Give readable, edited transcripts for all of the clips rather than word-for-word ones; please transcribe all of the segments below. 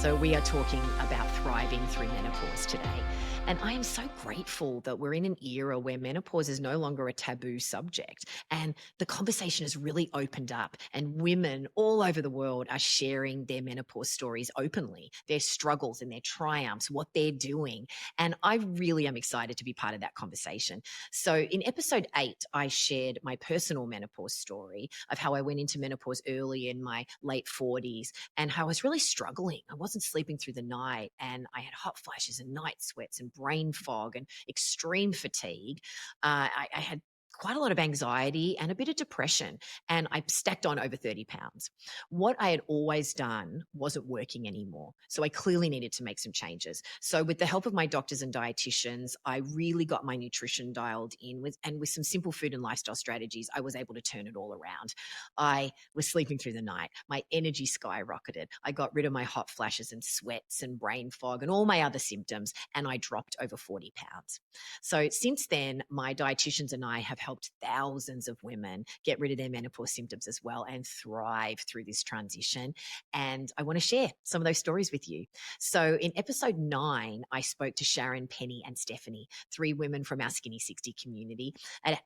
So we are talking about thriving through menopause today. And I am so grateful that we're in an era where menopause is no longer a taboo subject. And the conversation has really opened up, and women all over the world are sharing their menopause stories openly, their struggles and their triumphs, what they're doing. And I really am excited to be part of that conversation. So in episode 8, I shared my personal menopause story of how I went into menopause early in my late 40s and how I was really struggling. I wasn't sleeping through the night, and I had hot flashes and night sweats and brain fog and extreme fatigue. I had quite a lot of anxiety and a bit of depression, and I stacked on over 30 pounds. What I had always done wasn't working anymore. So I clearly needed to make some changes. So with the help of my doctors and dietitians, I really got my nutrition dialed in with some simple food and lifestyle strategies, I was able to turn it all around. I was sleeping through the night. My energy skyrocketed. I got rid of my hot flashes and sweats and brain fog and all my other symptoms, and I dropped over 40 pounds. So since then, my dietitians and I have helped thousands of women get rid of their menopause symptoms as well and thrive through this transition. And I want to share some of those stories with you. So in episode 9, I spoke to Sharon, Penny, and Stephanie, 3 women from our Skinny 60 community,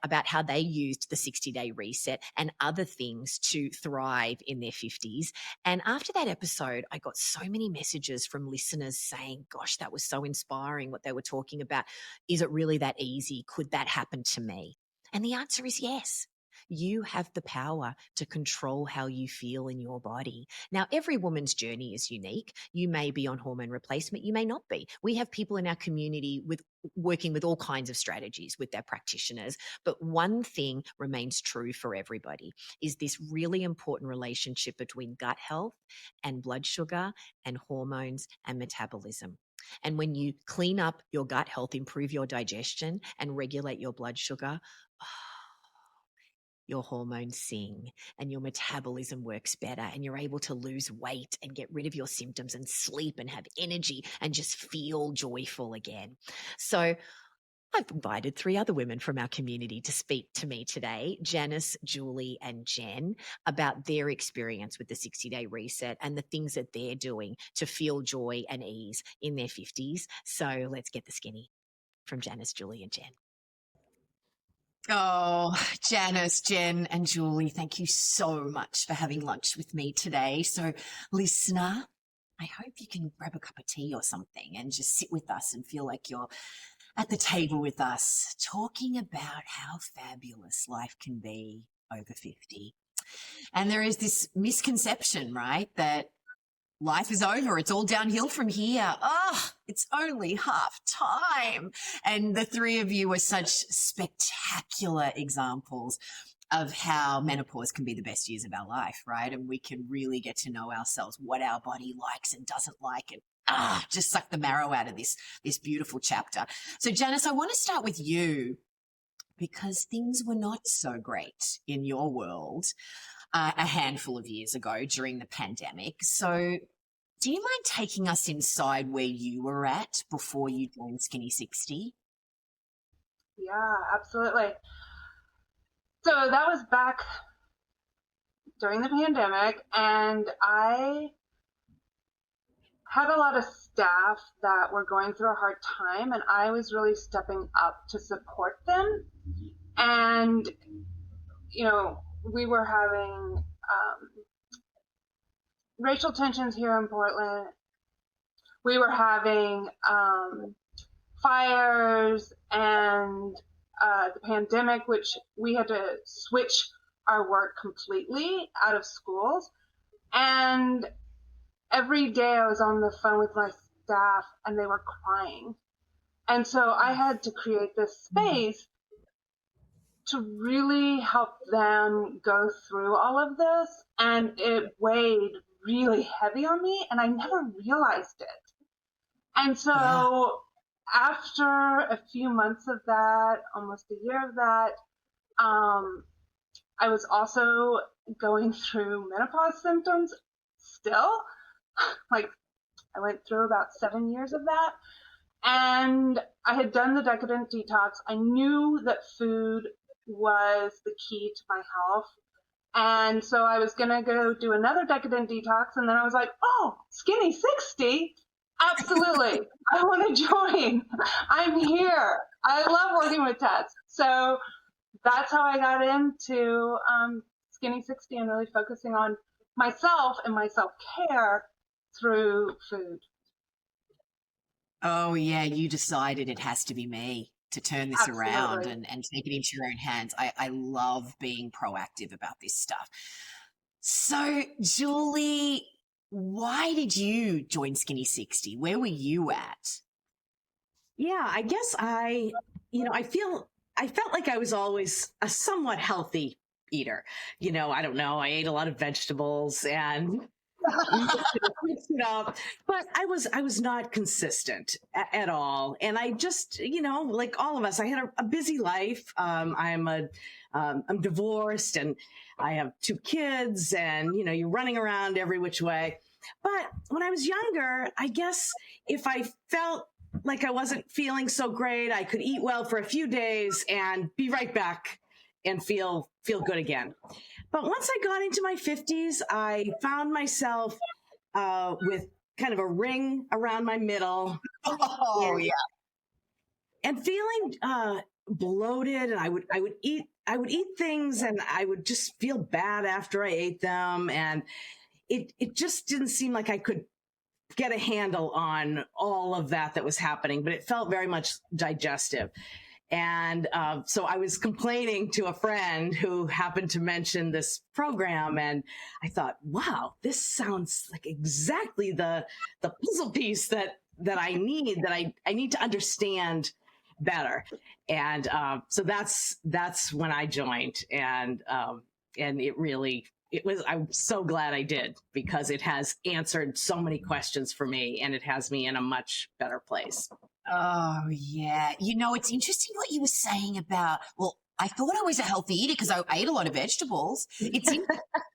about how they used the 60-day reset and other things to thrive in their 50s. And after that episode, I got so many messages from listeners saying, gosh, that was so inspiring what they were talking about. Is it really that easy? Could that happen to me? And the answer is yes. You have the power to control how you feel in your body. Now, every woman's journey is unique. You may be on hormone replacement, you may not be. We have people in our community working with all kinds of strategies with their practitioners. But one thing remains true for everybody is this really important relationship between gut health and blood sugar and hormones and metabolism. And when you clean up your gut health, improve your digestion, and regulate your blood sugar, your hormones sing and your metabolism works better, and you're able to lose weight and get rid of your symptoms and sleep and have energy and just feel joyful again. So I've invited 3 other women from our community to speak to me today, Janis, Julie, and Jen, about their experience with the 60-day reset and the things that they're doing to feel joy and ease in their 50s. So let's get the skinny from Janis, Julie, and Jen. Oh, Janis, Jen, and Julie, thank you so much for having lunch with me today. So, listener, I hope you can grab a cup of tea or something and just sit with us and feel like you're at the table with us, talking about how fabulous life can be over 50. And there is this misconception, right, that life is over. It's all downhill from here. It's only half time. And the 3 of you are such spectacular examples of how menopause can be the best years of our life, right? And we can really get to know ourselves, what our body likes and doesn't like, and just suck the marrow out of this beautiful chapter. So Janis, I want to start with you, because things were not so great in your world a handful of years ago during the pandemic. So do you mind taking us inside where you were at before you joined Skinny 60? Yeah, absolutely. So that was back during the pandemic, and I had a lot of staff that were going through a hard time, and I was really stepping up to support them. And, we were having racial tensions here in Portland. We were having fires and the pandemic, which we had to switch our work completely out of schools. And every day I was on the phone with my staff and they were crying. And so I had to create this space to really help them go through all of this. And it weighed really heavy on me, and I never realized it. And so after a few months of that, almost a year of that, I was also going through menopause symptoms still. Like, I went through about 7 years of that. And I had done the decadent detox. I knew that food was the key to my health. And so I was going to go do another decadent detox. And then I was like, oh, skinny 60? Absolutely. I want to join. I'm here. I love working with Tess. So that's how I got into Skinny 60 and really focusing on myself and my self care through food. Oh, yeah, you decided it has to be me to turn this around Absolutely. and take it into your own hands. I love being proactive about this stuff. So, Julie, why did you join Skinny 60? Where were you at? Yeah, I guess I felt like I was always a somewhat healthy eater. I don't know. I ate a lot of vegetables and mixed it up, but I was not consistent at all. And I just, like all of us, I had a busy life. I'm divorced and I have two kids, and you're running around every which way. But when I was younger, I guess if I felt like I wasn't feeling so great, I could eat well for a few days and be right back and feel good again. But once I got into my 50s, I found myself with kind of a ring around my middle Oh, and, yeah. and feeling bloated. And I would eat things and I would just feel bad after I ate them. And it just didn't seem like I could get a handle on all of that was happening, but it felt very much digestive. And so I was complaining to a friend who happened to mention this program, and I thought, wow, this sounds like exactly the puzzle piece that I need, I need to understand better. And so that's when I joined, and I'm so glad I did, because it has answered so many questions for me, and it has me in a much better place. Oh, yeah. It's interesting what you were saying about, well, I thought I was a healthy eater because I ate a lot of vegetables. It's interesting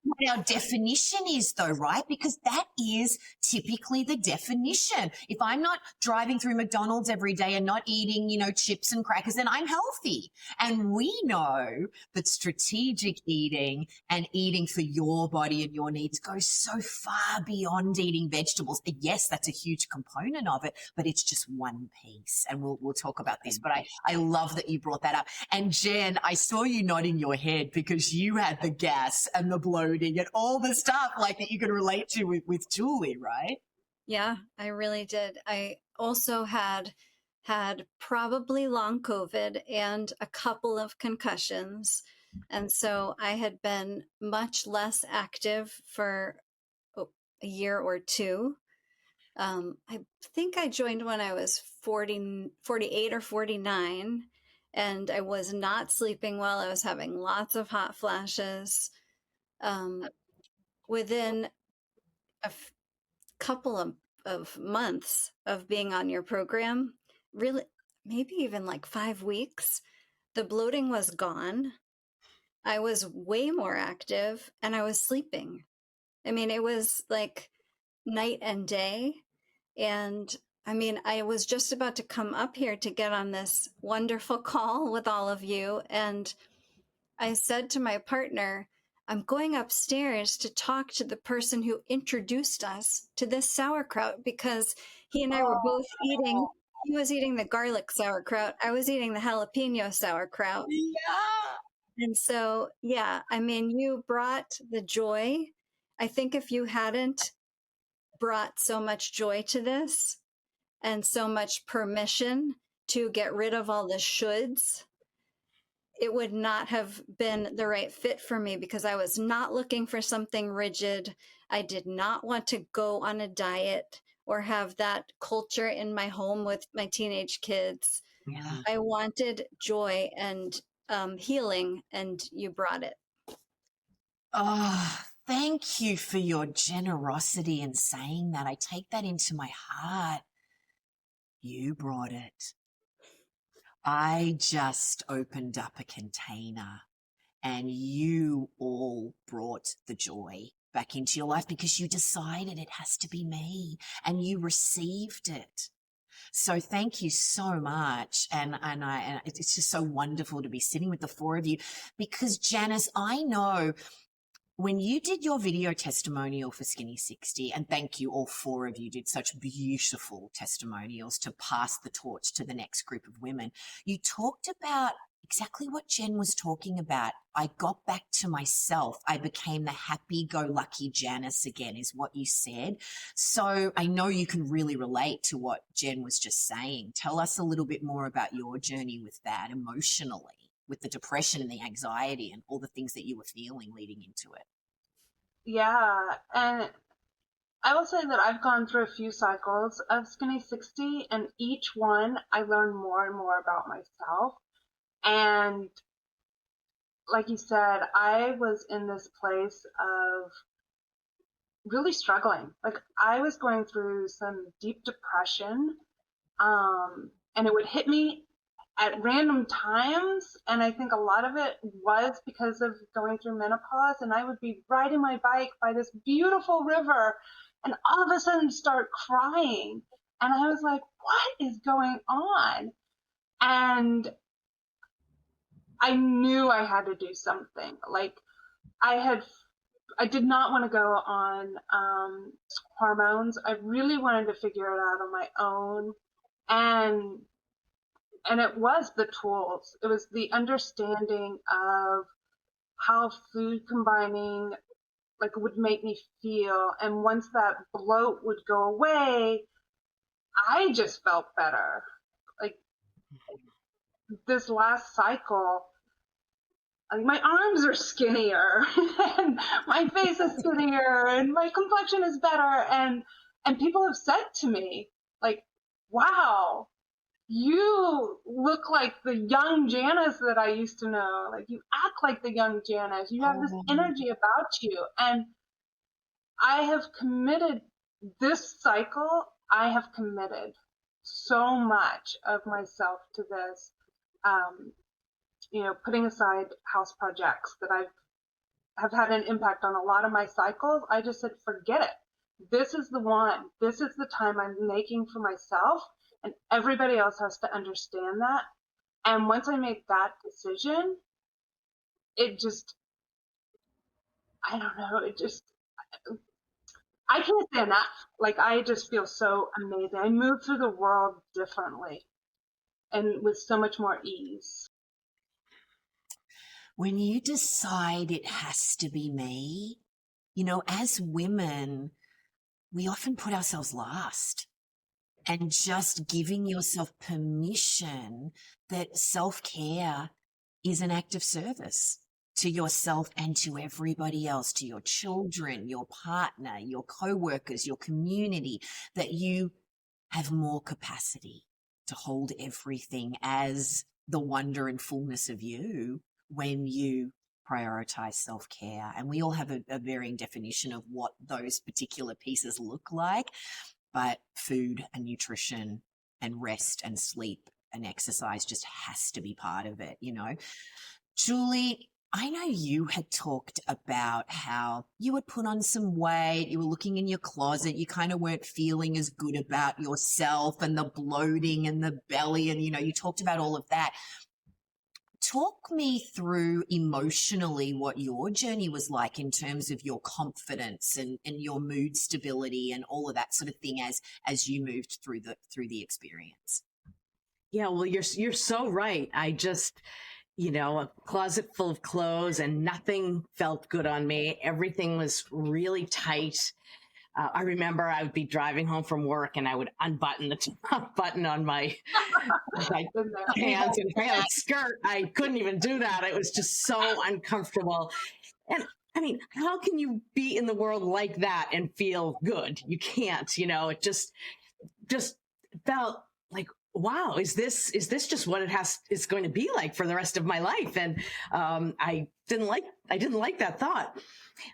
what our definition is, though, right? Because that is typically the definition. If I'm not driving through McDonald's every day and not eating, chips and crackers, then I'm healthy. And we know that strategic eating and eating for your body and your needs goes so far beyond eating vegetables. Yes, that's a huge component of it, but it's just one piece. And we'll talk about this. But I love that you brought that up. And Jen, I saw you nodding your head because you had the gas and the bloating and all the stuff like that you can relate to with Julie, right? Yeah, I really did. I also had probably long COVID and a couple of concussions. And so I had been much less active for a year or two. I think I joined when I was 48 or 49, and I was not sleeping well. I was having lots of hot flashes. Within a couple of months of being on your program, really, maybe even like 5 weeks, the bloating was gone. I was way more active and I was sleeping. I mean, it was like night and day. And I mean, I was just about to come up here to get on this wonderful call with all of you. And I said to my partner, I'm going upstairs to talk to the person who introduced us to this sauerkraut, because he and I were both eating. He was eating the garlic sauerkraut. I was eating the jalapeno sauerkraut. Yeah. And so, yeah, I mean, you brought the joy. I think if you hadn't brought so much joy to this and so much permission to get rid of all the shoulds, it would not have been the right fit for me, because I was not looking for something rigid. I did not want to go on a diet or have that culture in my home with my teenage kids. Yeah. I wanted joy and healing, and you brought it. Oh, thank you for your generosity in saying that. I take that into my heart. You brought it. I just opened up a container and you all brought the joy back into your life because you decided it has to be me and you received it. So thank you so much. And it's just so wonderful to be sitting with the four of you because Janice, I know When you did your video testimonial for Skinny 60, and thank you, all four of you did such beautiful testimonials to pass the torch to the next group of women, you talked about exactly what Jen was talking about. I got back to myself. I became the happy-go-lucky Janis again, is what you said. So I know you can really relate to what Jen was just saying. Tell us a little bit more about your journey with that emotionally, with the depression and the anxiety and all the things that you were feeling leading into it. Yeah, and I will say that I've gone through a few cycles of Skinny 60, and each one I learned more and more about myself. And like you said, I was in this place of really struggling. Like, I was going through some deep depression, and it would hit me at random times. And I think a lot of it was because of going through menopause. And I would be riding my bike by this beautiful river and all of a sudden start crying. And I was like, what is going on? And I knew I had to do something. Like, I did not want to go on hormones. I really wanted to figure it out on my own. And it was the tools. It was the understanding of how food combining like would make me feel. And once that bloat would go away, I just felt better. Like, this last cycle, like, my arms are skinnier and my face is skinnier and my complexion is better. And people have said to me, like, wow, you look like the young Janis that I used to know. Like, you act like the young Janis. You have this energy about you. And I have committed this cycle, I have committed so much of myself to this. Putting aside house projects that have had an impact on a lot of my cycles, I just said, forget it. This is the one. This is the time I'm making for myself, and everybody else has to understand that. And once I made that decision, it just, I don't know, I can't say enough. Like, I just feel so amazing. I move through the world differently and with so much more ease. When you decide it has to be me, as women, we often put ourselves last. And just giving yourself permission that self-care is an act of service to yourself and to everybody else, to your children, your partner, your co-workers, your community, that you have more capacity to hold everything as the wonder and fullness of you when you prioritize self-care. And we all have a varying definition of what those particular pieces look like. But food and nutrition and rest and sleep and exercise just has to be part of it, Julie, I know you had talked about how you had put on some weight, you were looking in your closet, you kind of weren't feeling as good about yourself and the bloating and the belly and, you talked about all of that. Talk me through emotionally what your journey was like in terms of your confidence and your mood stability and all of that sort of thing as you moved through the experience. Yeah, well, you're so right. I just, a closet full of clothes and nothing felt good on me. Everything was really tight. I remember I would be driving home from work and I would unbutton the top button on my pants and my skirt. I couldn't even do that. It was just so uncomfortable. And I mean, how can you be in the world like that and feel good? You can't, it just felt like, wow, is this just what it's going to be like for the rest of my life? And I didn't like that thought.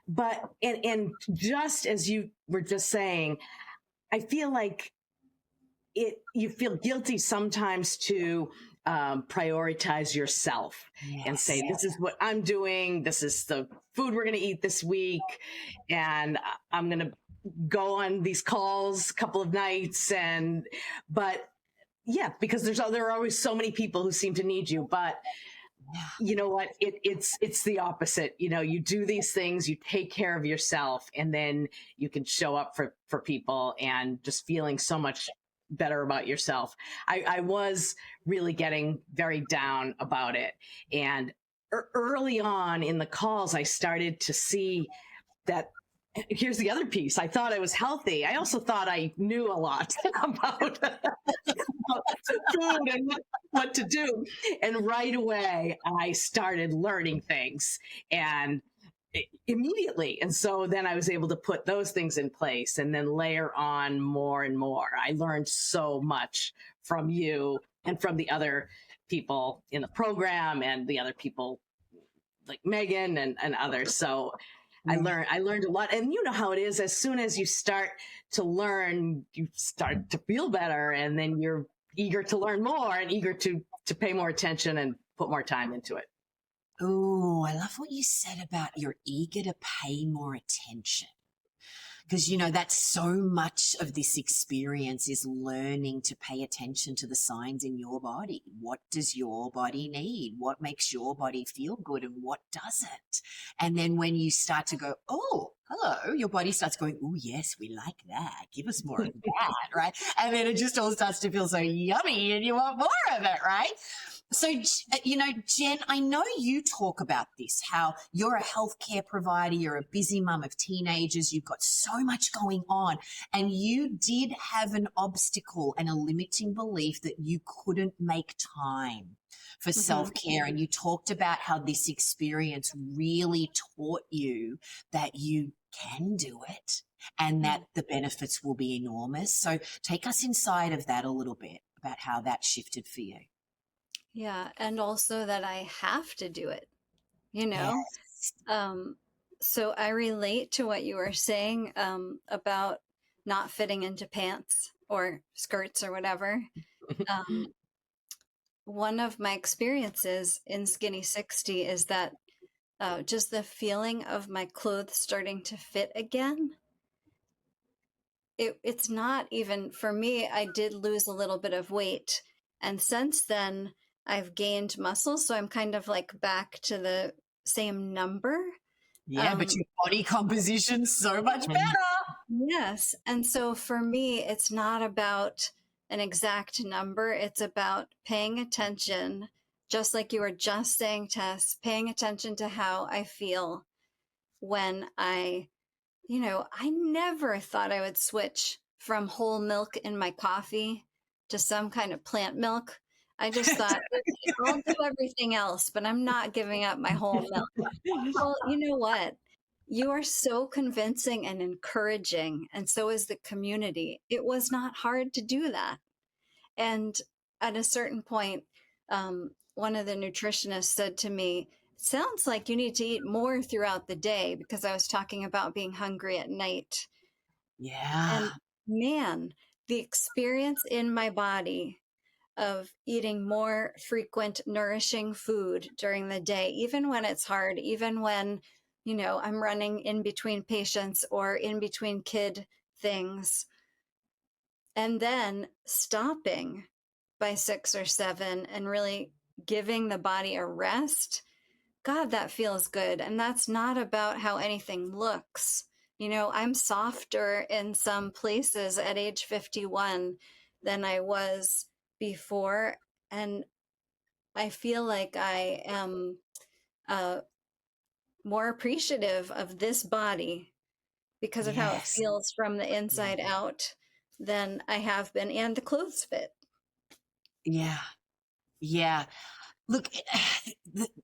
But and just as you were just saying, I feel like you feel guilty sometimes to prioritize yourself. Yes. And say, this is what I'm doing. This is the food we're going to eat this week. And I'm going to go on these calls a couple of nights. But yeah, because there are always so many people who seem to need you. But you know what, it's the opposite. You do these things, you take care of yourself, and then you can show up for people and just feeling so much better about yourself. I was really getting very down about it, and early on in the calls I started to see that. Here's the other piece. I thought I was healthy. I also thought I knew a lot about food and what to do. And right away, I started learning things, and immediately. And so then I was able to put those things in place and then layer on more and more. I learned so much from you and from the other people in the program and the other people like Megan and others. So I learned a lot. And you know how it is. As soon as you start to learn, you start to feel better, and then you're eager to learn more and eager to pay more attention and put more time into it. Oh, I love what you said about you're eager to pay more attention. Because, that's so much of this experience is learning to pay attention to the signs in your body. What does your body need? What makes your body feel good and what doesn't? And then when you start to go, oh, hello, your body starts going, oh, yes, we like that. Give us more of that, right? And then it just all starts to feel so yummy and you want more of it, right? So, Jen, I know you talk about this, how you're a healthcare provider, you're a busy mum of teenagers, you've got so much going on, and you did have an obstacle and a limiting belief that you couldn't make time for self-care. And you talked about how this experience really taught you that you can do it and that the benefits will be enormous. So take us inside of that a little bit about how that shifted for you. Yeah, and also that I have to do it, Yes. So I relate to what you were saying about not fitting into pants or skirts or whatever. One of my experiences in Skinny 60 is that just the feeling of my clothes starting to fit again. It's not even, for me, I did lose a little bit of weight. And since then, I've gained muscle. So I'm kind of like back to the same number. Yeah, but your body composition's so much better. Yes. And so for me, it's not about an exact number. It's about paying attention, just like you were just saying, Tess, paying attention to how I feel when I never thought I would switch from whole milk in my coffee to some kind of plant milk. I just thought, I'll do everything else, but I'm not giving up my whole milk. Well, you know what? You are so convincing and encouraging, and so is the community. It was not hard to do that. And at a certain point, one of the nutritionists said to me, sounds like you need to eat more throughout the day, because I was talking about being hungry at night. Yeah. And man, the experience in my body of eating more frequent, nourishing food during the day, even when it's hard, even when, I'm running in between patients or in between kid things, and then stopping by 6 or 7 and really giving the body a rest. God, that feels good. And that's not about how anything looks. I'm softer in some places at age 51 than I was before. And I feel like I am more appreciative of this body because of how it feels from the inside out than I have been. And the clothes fit. Yeah. Yeah. Look,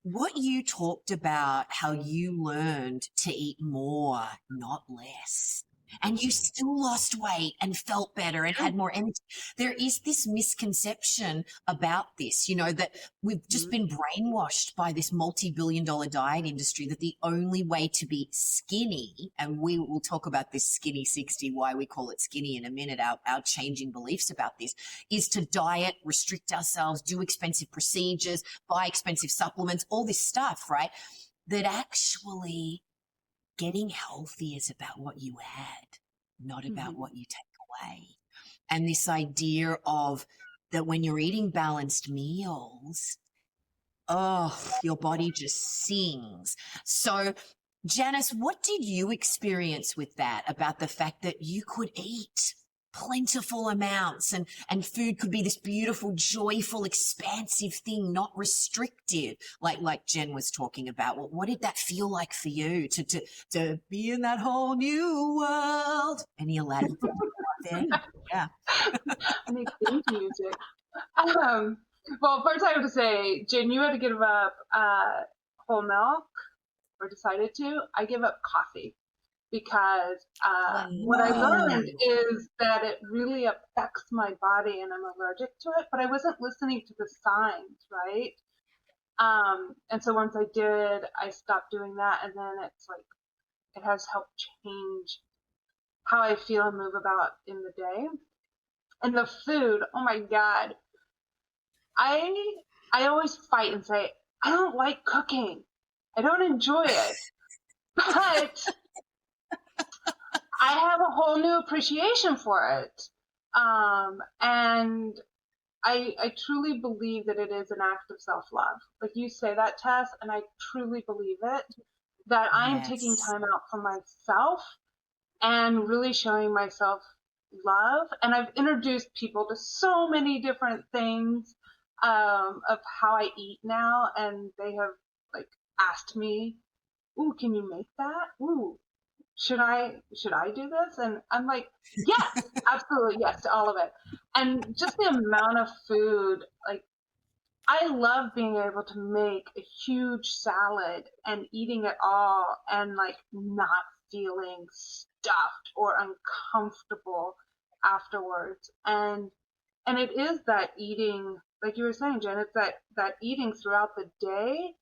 what you talked about, how you learned to eat more, not less, and you still lost weight and felt better and had more energy. There is this misconception about this, that we've just been brainwashed by this multi-billion-dollar diet industry that the only way to be skinny, and we will talk about this Skinny 60, why we call it skinny in a minute, our changing beliefs about this, is to diet, restrict ourselves, do expensive procedures, buy expensive supplements, all this stuff, right? That actually getting healthy is about what you add, not about what you take away. And this idea of that when you're eating balanced meals, oh, your body just sings. So, Janice, what did you experience with that about the fact that you could eat plentiful amounts and food could be this beautiful, joyful, expansive thing, not restrictive, like Jen was talking about? Well, what did that feel like for you to be in that whole new world? Any Aladdin there? Yeah. I need theme music. Well, first I have to say, Jen, you had to give up whole milk, or decided to. I give up coffee because what I learned is that it really affects my body and I'm allergic to it, but I wasn't listening to the signs, right? And so once I did, I stopped doing that, and then it's like it has helped change how I feel and move about in the day. And the food, oh my God. I always fight and say, I don't like cooking. I don't enjoy it. But I have a whole new appreciation for it. And I truly believe that it is an act of self-love. Like you say that, Tess, and I truly believe it, that I am taking time out for myself and really showing myself love. And I've introduced people to so many different things of how I eat now, and they have like asked me, "Ooh, can you make that? Ooh, should I do this?" And I'm like, "Yes, absolutely, yes to all of it." And just the amount of food, like I love being able to make a huge salad and eating it all and like not feeling stuffed or uncomfortable afterwards. And it is that eating, like you were saying, Jen, it's that eating throughout the day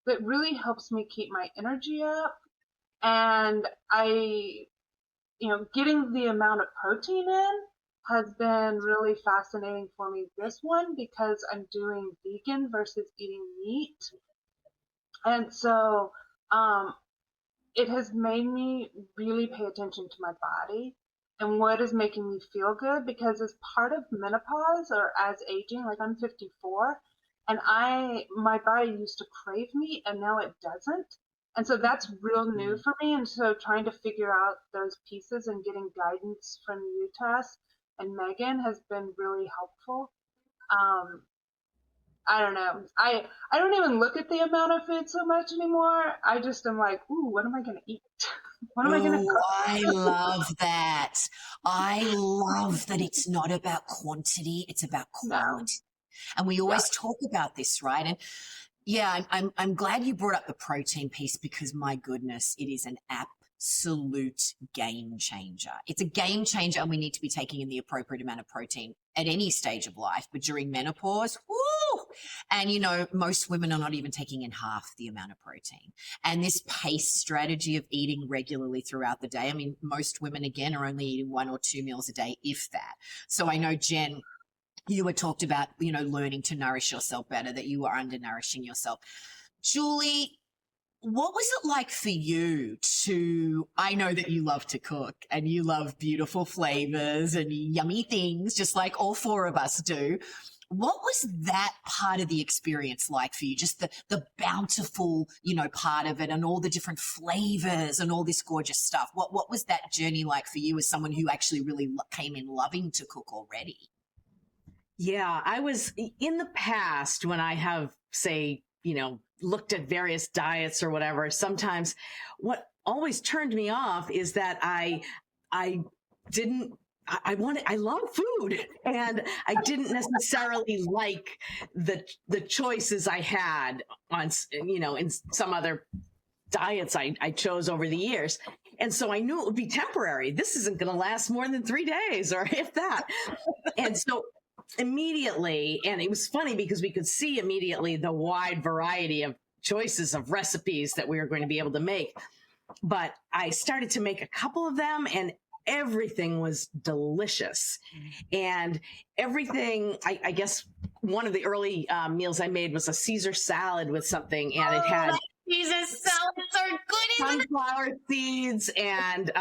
that really helps me keep my energy up. And getting the amount of protein in has been really fascinating for me this one because I'm doing vegan versus eating meat. And so it has made me really pay attention to my body and what is making me feel good, because as part of menopause or as aging, like I'm 54, and my body used to crave meat and now it doesn't. And so that's real new for me. And so trying to figure out those pieces and getting guidance from you, Tess, and Megan has been really helpful. I don't know. I don't even look at the amount of food so much anymore. I just am like, ooh, what am I going to eat? What am I going to Oh, cook? I love that. I love that it's not about quantity, it's about No. quality. And we always talk about this, right? And yeah, I'm glad you brought up the protein piece, because my goodness, it is an absolute game changer. It's a game changer, and we need to be taking in the appropriate amount of protein at any stage of life. But during menopause, woo! And most women are not even taking in half the amount of protein. And this pace strategy of eating regularly throughout the day, I mean, most women, again, are only eating 1 or 2 meals a day, if that. So I know, Jen, you were talked about, learning to nourish yourself better, that you are undernourishing yourself. Julie, what was it like for you I know that you love to cook and you love beautiful flavors and yummy things, just like all 4 of us do. What was that part of the experience like for you? Just the bountiful, part of it, and all the different flavors and all this gorgeous stuff. What was that journey like for you as someone who actually really came in loving to cook already? Yeah, I was in the past when I have, say, looked at various diets or whatever. Sometimes what always turned me off is that I love food, and I didn't necessarily like the choices I had on, in some other diets I chose over the years. And so I knew it would be temporary. This isn't going to last more than 3 days, or if that. And so immediately, and it was funny because we could see immediately the wide variety of choices of recipes that we were going to be able to make. But I started to make a couple of them, and everything was delicious. And everything, I guess one of the early meals I made was a Caesar salad with something, and it had Caesar salads are good, isn't it? sunflower seeds and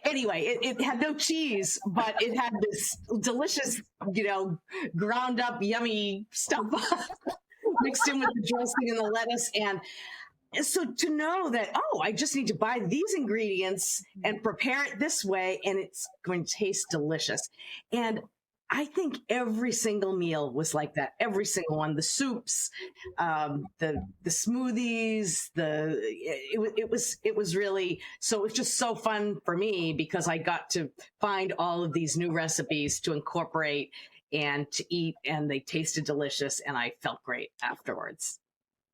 Anyway, it had no cheese, but it had this delicious, ground up, yummy stuff mixed in with the dressing and the lettuce. And so to know that, I just need to buy these ingredients and prepare it this way, and it's going to taste delicious. And I think every single meal was like that. Every single one, the soups, the smoothies, it was really, so it was just so fun for me because I got to find all of these new recipes to incorporate and to eat, and they tasted delicious, and I felt great afterwards.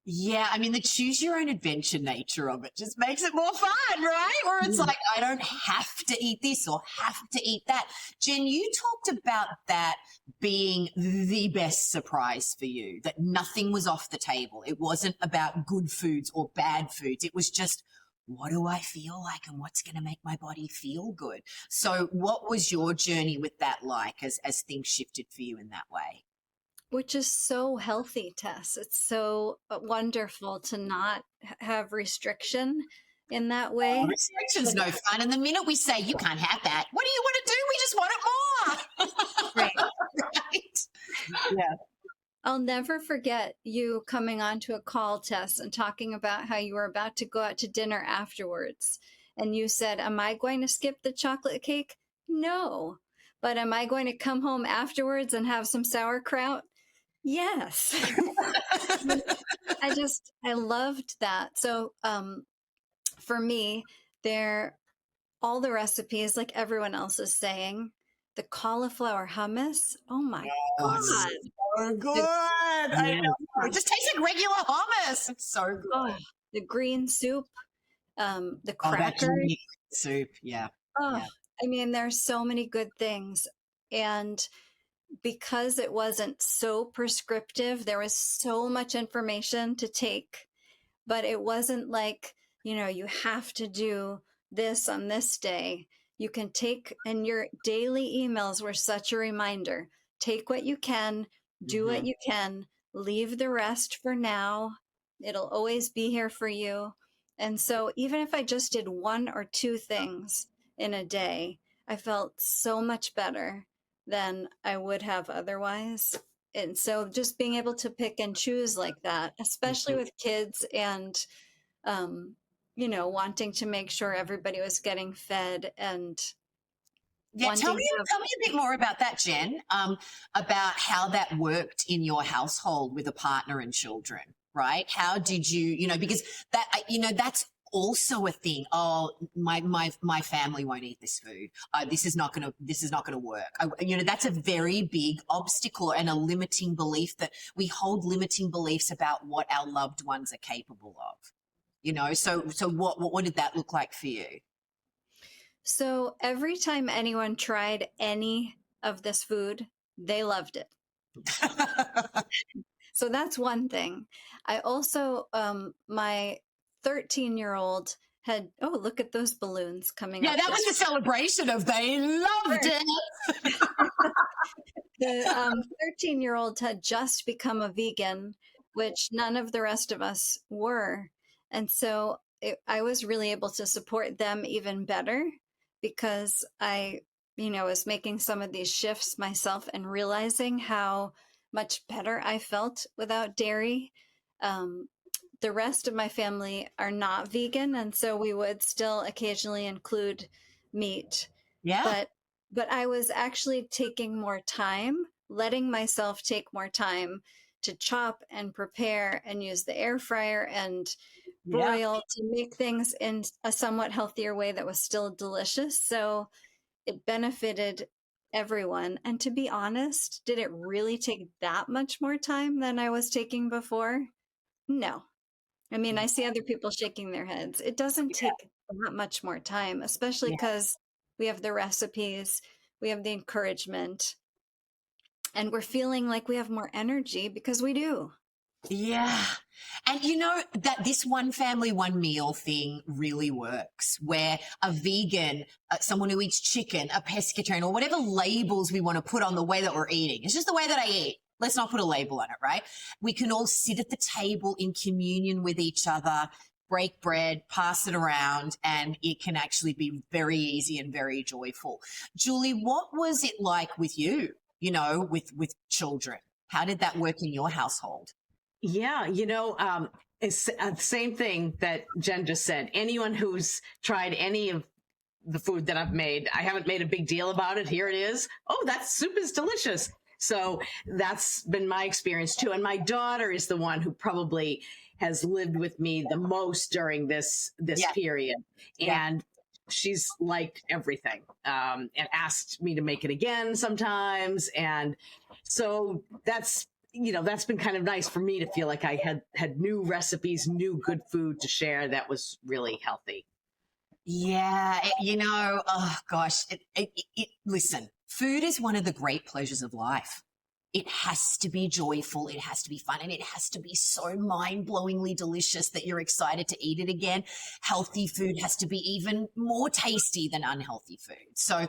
Yeah, I mean, the choose your own adventure nature of it just makes it more fun, right? Where it's like, I don't have to eat this or have to eat that. Jen, you talked about that being the best surprise for you, that nothing was off the table. It wasn't about good foods or bad foods. It was just, what do I feel like and what's going to make my body feel good? So what was your journey with that like as things shifted for you in that way? Which is so healthy, Tess. It's so wonderful to not have restriction in that way. Restriction's no fun. And the minute we say, you can't have that, what do you want to do? We just want it more. Right. Right? Yeah. I'll never forget you coming onto a call, Tess, and talking about how you were about to go out to dinner afterwards. And you said, am I going to skip the chocolate cake? No. But am I going to come home afterwards and have some sauerkraut? Yes. I loved that. So for me, all the recipes, like everyone else is saying, the cauliflower hummus, oh my God. So good. I know. It just tastes like regular hummus. It's so good. Oh, the green soup, the crackers. That soup, yeah. Oh, yeah. I mean, there's so many good things. And because it wasn't so prescriptive, there was so much information to take, but it wasn't like, you have to do this on this day. You can take, and your daily emails were such a reminder. Take what you can, do what you can, leave the rest for now. It'll always be here for you. And so even if I just did one or two things in a day, I felt so much better than I would have otherwise. And so just being able to pick and choose like that, especially with kids and, wanting to make sure everybody was getting fed and tell me a bit more about that, Jen, about how that worked in your household with a partner and children, right? How did you, because that, that's also a thing. Oh, my family won't eat this food. This is not going to work. That's a very big obstacle and a limiting belief, that we hold limiting beliefs about what our loved ones are capable of. So what did that look like for you? So every time anyone tried any of this food, they loved it. So that's one thing. I also, my 13-year-old had, look at those balloons coming up. Yeah, that was the celebration of they loved it. The 13-year-old had just become a vegan, which none of the rest of us were. And so I was really able to support them even better because I, was making some of these shifts myself and realizing how much better I felt without dairy. The rest of my family are not vegan, and so we would still occasionally include meat. Yeah. But I was actually taking more time, letting myself take more time to chop and prepare and use the air fryer and broil to make things in a somewhat healthier way that was still delicious. So it benefited everyone. And to be honest, did it really take that much more time than I was taking before? No. I mean, I see other people shaking their heads. It doesn't take that much more time, especially because we have the recipes, we have the encouragement, and we're feeling like we have more energy because we do. Yeah. And that this one family, one meal thing really works, where a vegan, someone who eats chicken, a pescatarian, or whatever labels we want to put on the way that we're eating. It's just the way that I eat. Let's not put a label on it, right? We can all sit at the table in communion with each other, break bread, pass it around, and it can actually be very easy and very joyful. Julie, what was it like with you, with children? How did that work in your household? Yeah, it's the same thing that Jen just said. Anyone who's tried any of the food that I've made, I haven't made a big deal about it. Here it is. Oh, that soup is delicious. So that's been my experience too. And my daughter is the one who probably has lived with me the most during this period. And she's liked everything, and asked me to make it again sometimes. And so that's been kind of nice for me to feel like I had new recipes, new good food to share that was really healthy. Yeah, oh gosh, listen, food is one of the great pleasures of life. It has to be joyful, it has to be fun, and it has to be so mind-blowingly delicious that you're excited to eat it again. Healthy food has to be even more tasty than unhealthy food. So,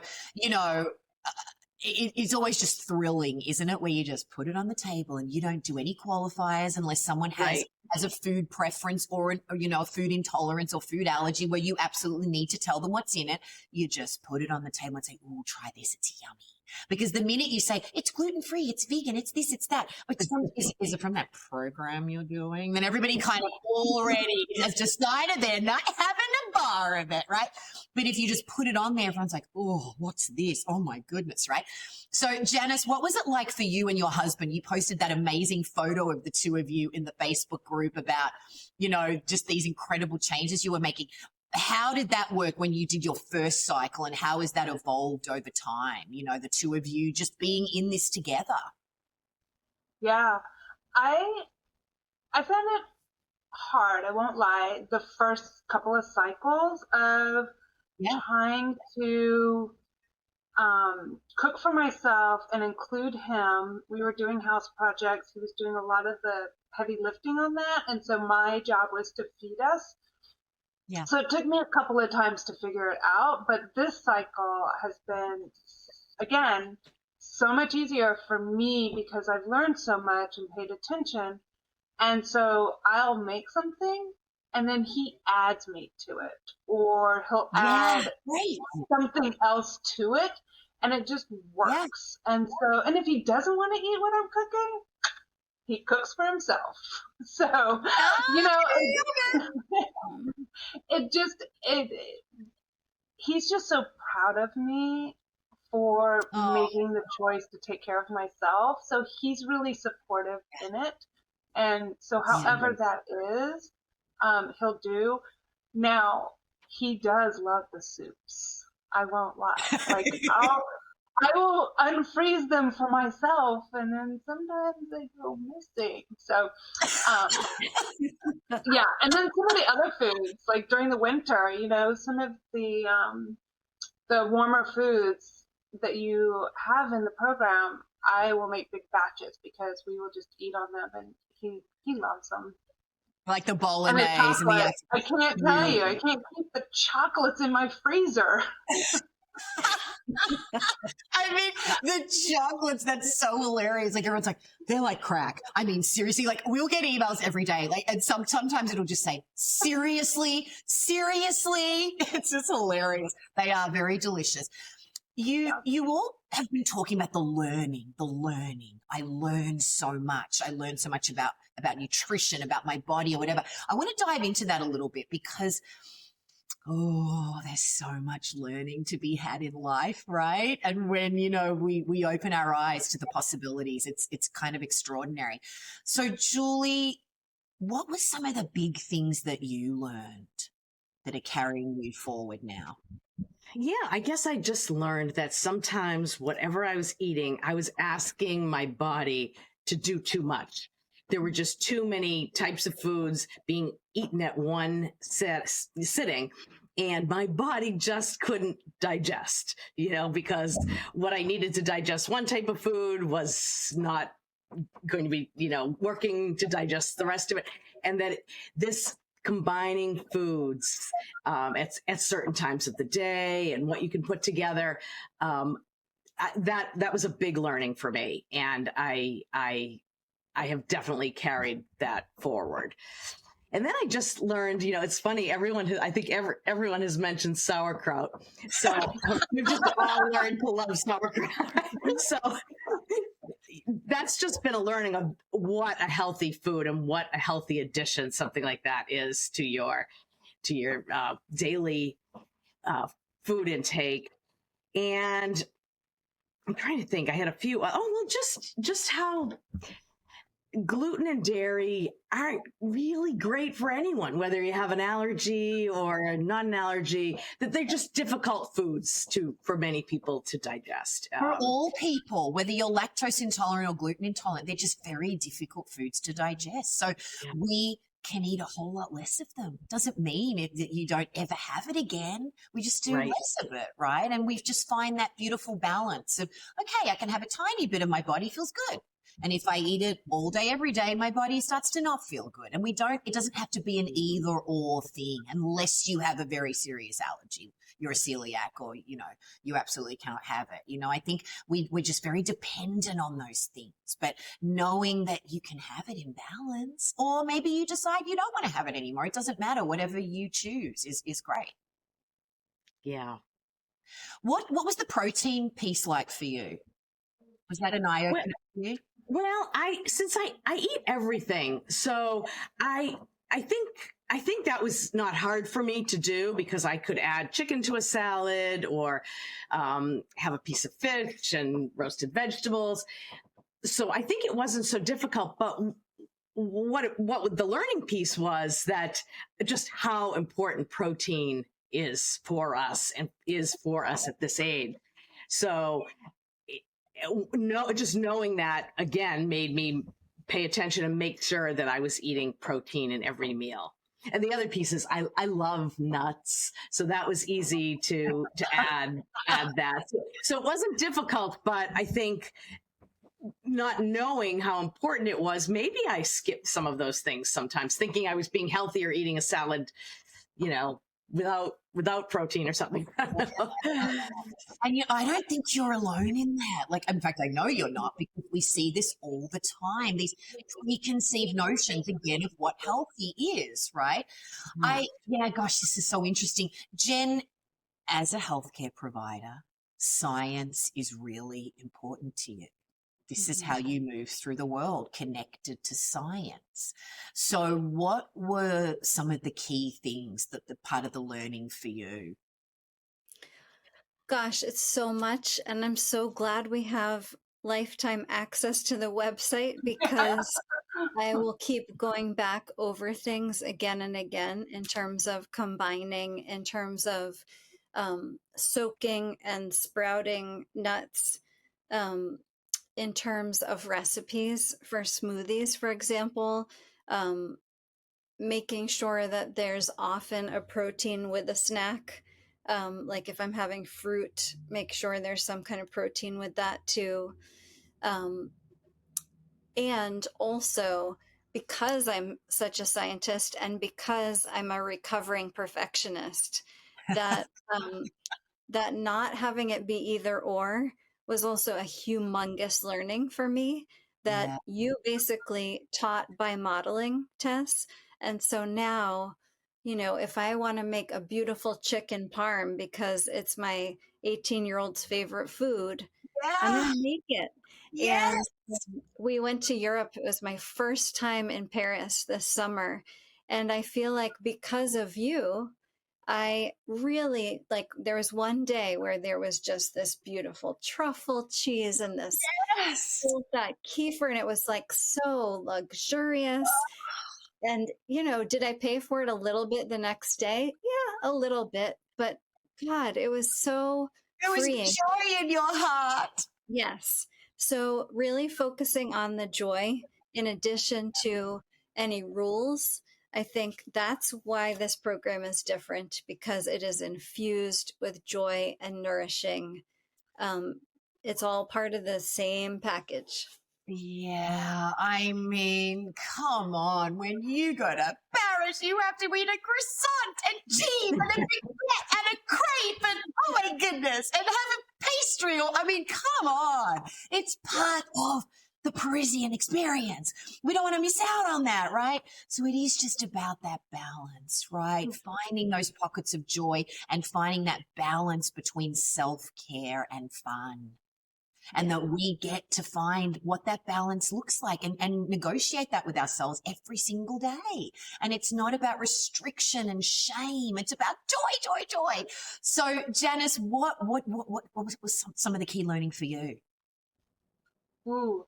it's always just thrilling, isn't it? Where you just put it on the table and you don't do any qualifiers unless someone has a food preference or a food intolerance or food allergy where you absolutely need to tell them what's in it. You just put it on the table and say, "Oh, try this. It's yummy." Because the minute you say it's gluten-free, it's vegan, it's this, it's that, is it from that program you're doing? Then everybody kind of already has decided they're not having a bar of it, right? But if you just put it on there, everyone's like, "Oh, what's this? Oh my goodness," right? So Janis, what was it like for you and your husband? You posted that amazing photo of the two of you in the Facebook group about, just these incredible changes you were making. How did that work when you did your first cycle, and how has that evolved over time? The two of you just being in this together. Yeah, I found it hard. I won't lie. The first couple of cycles of trying to cook for myself and include him. We were doing house projects. He was doing a lot of the heavy lifting on that, and so my job was to feed us. Yeah. So it took me a couple of times to figure it out, but this cycle has been, again, so much easier for me because I've learned so much and paid attention. And so I'll make something and then he adds meat to it, or he'll add something else to it, and it just works. Yeah. And so, and if he doesn't want to eat what I'm cooking, he cooks for himself. So, he's just so proud of me for making the choice to take care of myself. So he's really supportive in it. And so however that is, he'll do. Now, he does love the soups. I won't lie. Like, I will unfreeze them for myself, and then sometimes they go missing. So, yeah. And then some of the other foods, like during the winter, some of the warmer foods that you have in the program, I will make big batches because we will just eat on them, and he loves them. Like the bolognese and the I can't tell you. I can't keep the chocolates in my freezer. I mean, the chocolates, that's so hilarious. Like, everyone's like, they're like crack. I mean, seriously, like, we'll get emails every day. Like, and sometimes it'll just say, seriously. It's just hilarious. They are very delicious. You all have been talking about the learning. I learned so much. I learned so much about nutrition, about my body or whatever. I want to dive into that a little bit because, there's so much learning to be had in life, right? And when, we open our eyes to the possibilities, it's kind of extraordinary. So Julie, what were some of the big things that you learned that are carrying you forward now? Yeah, I guess I just learned that sometimes whatever I was eating, I was asking my body to do too much. There were just too many types of foods being eaten at one sitting, and my body just couldn't digest, because what I needed to digest one type of food was not going to be, working to digest the rest of it. And that this combining foods at certain times of the day and what you can put together, that was a big learning for me, and I have definitely carried that forward. And then I just learned, it's funny. Everyone has mentioned sauerkraut. So we've just all learned to love sauerkraut. So that's just been a learning of what a healthy food and what a healthy addition, something like that, is to your daily food intake. And I'm trying to think. I had a few. Just how gluten and dairy aren't really great for anyone, whether you have an allergy or not an allergy, that they're just difficult foods for many people to digest. For all people, whether you're lactose intolerant or gluten intolerant, they're just very difficult foods to digest. So we can eat a whole lot less of them. Doesn't mean that you don't ever have it again. We just do less of it, right? And we just find that beautiful balance of, okay, I can have a tiny bit of my body feels good. And if I eat it all day, every day, my body starts to not feel good. And it doesn't have to be an either or thing unless you have a very serious allergy. You're a celiac or, you absolutely cannot have it. I think we're just very dependent on those things. But knowing that you can have it in balance, or maybe you decide you don't want to have it anymore. It doesn't matter. Whatever you choose is great. Yeah. What was the protein piece like for you? Was that an eye-opener for you? Well, since I eat everything, so I think that was not hard for me to do, because I could add chicken to a salad or have a piece of fish and roasted vegetables. So I think it wasn't so difficult. But what the learning piece was that just how important protein is for us and is for us at this age. So just knowing that, again, made me pay attention and make sure that I was eating protein in every meal. And the other piece is I love nuts. So that was easy to add that. So it wasn't difficult, but I think not knowing how important it was, maybe I skipped some of those things sometimes, thinking I was being healthier eating a salad, without protein or something. And I don't think you're alone in that. In fact, I know you're not, because we see this all the time. These preconceived notions, again, of what healthy is, right? Gosh, this is so interesting. Jen, as a healthcare provider, science is really important to you. This is how you move through the world, connected to science. So what were some of the key things that the part of the learning for you? Gosh, it's so much. And I'm so glad we have lifetime access to the website, because I will keep going back over things again and again, in terms of combining, in terms of soaking and sprouting nuts, in terms of recipes for smoothies, for example, making sure that there's often a protein with a snack. Like if I'm having fruit, make sure there's some kind of protein with that too. And also, because I'm such a scientist and because I'm a recovering perfectionist, that that not having it be either or was also a humongous learning for me, that you basically taught by modeling, Tess. And so now, if I want to make a beautiful chicken parm because it's my 18-year-old's favorite food, I'm going to make it. Yes. And we went to Europe. It was my first time in Paris this summer. And I feel like because of you, I really, there was one day where there was just this beautiful truffle cheese and this that kefir, and it was so luxurious. And, did I pay for it a little bit the next day? Yeah, a little bit. But God, it was so freeing. It was joy in your heart. Yes. So really focusing on the joy in addition to any rules. I think that's why this program is different, because it is infused with joy and nourishing. It's all part of the same package. Yeah, I mean, come on. When you go to Paris, you have to eat a croissant and cheese and a baguette and a crepe and, oh my goodness, and have a pastry. Come on. It's part of the Parisian experience. We don't want to miss out on that, right? So it is just about that balance, right? Finding those pockets of joy and finding that balance between self-care and fun. And that we get to find what that balance looks like and negotiate that with ourselves every single day. And it's not about restriction and shame. It's about joy, joy, joy. So Janis, what was some of the key learning for you? Ooh,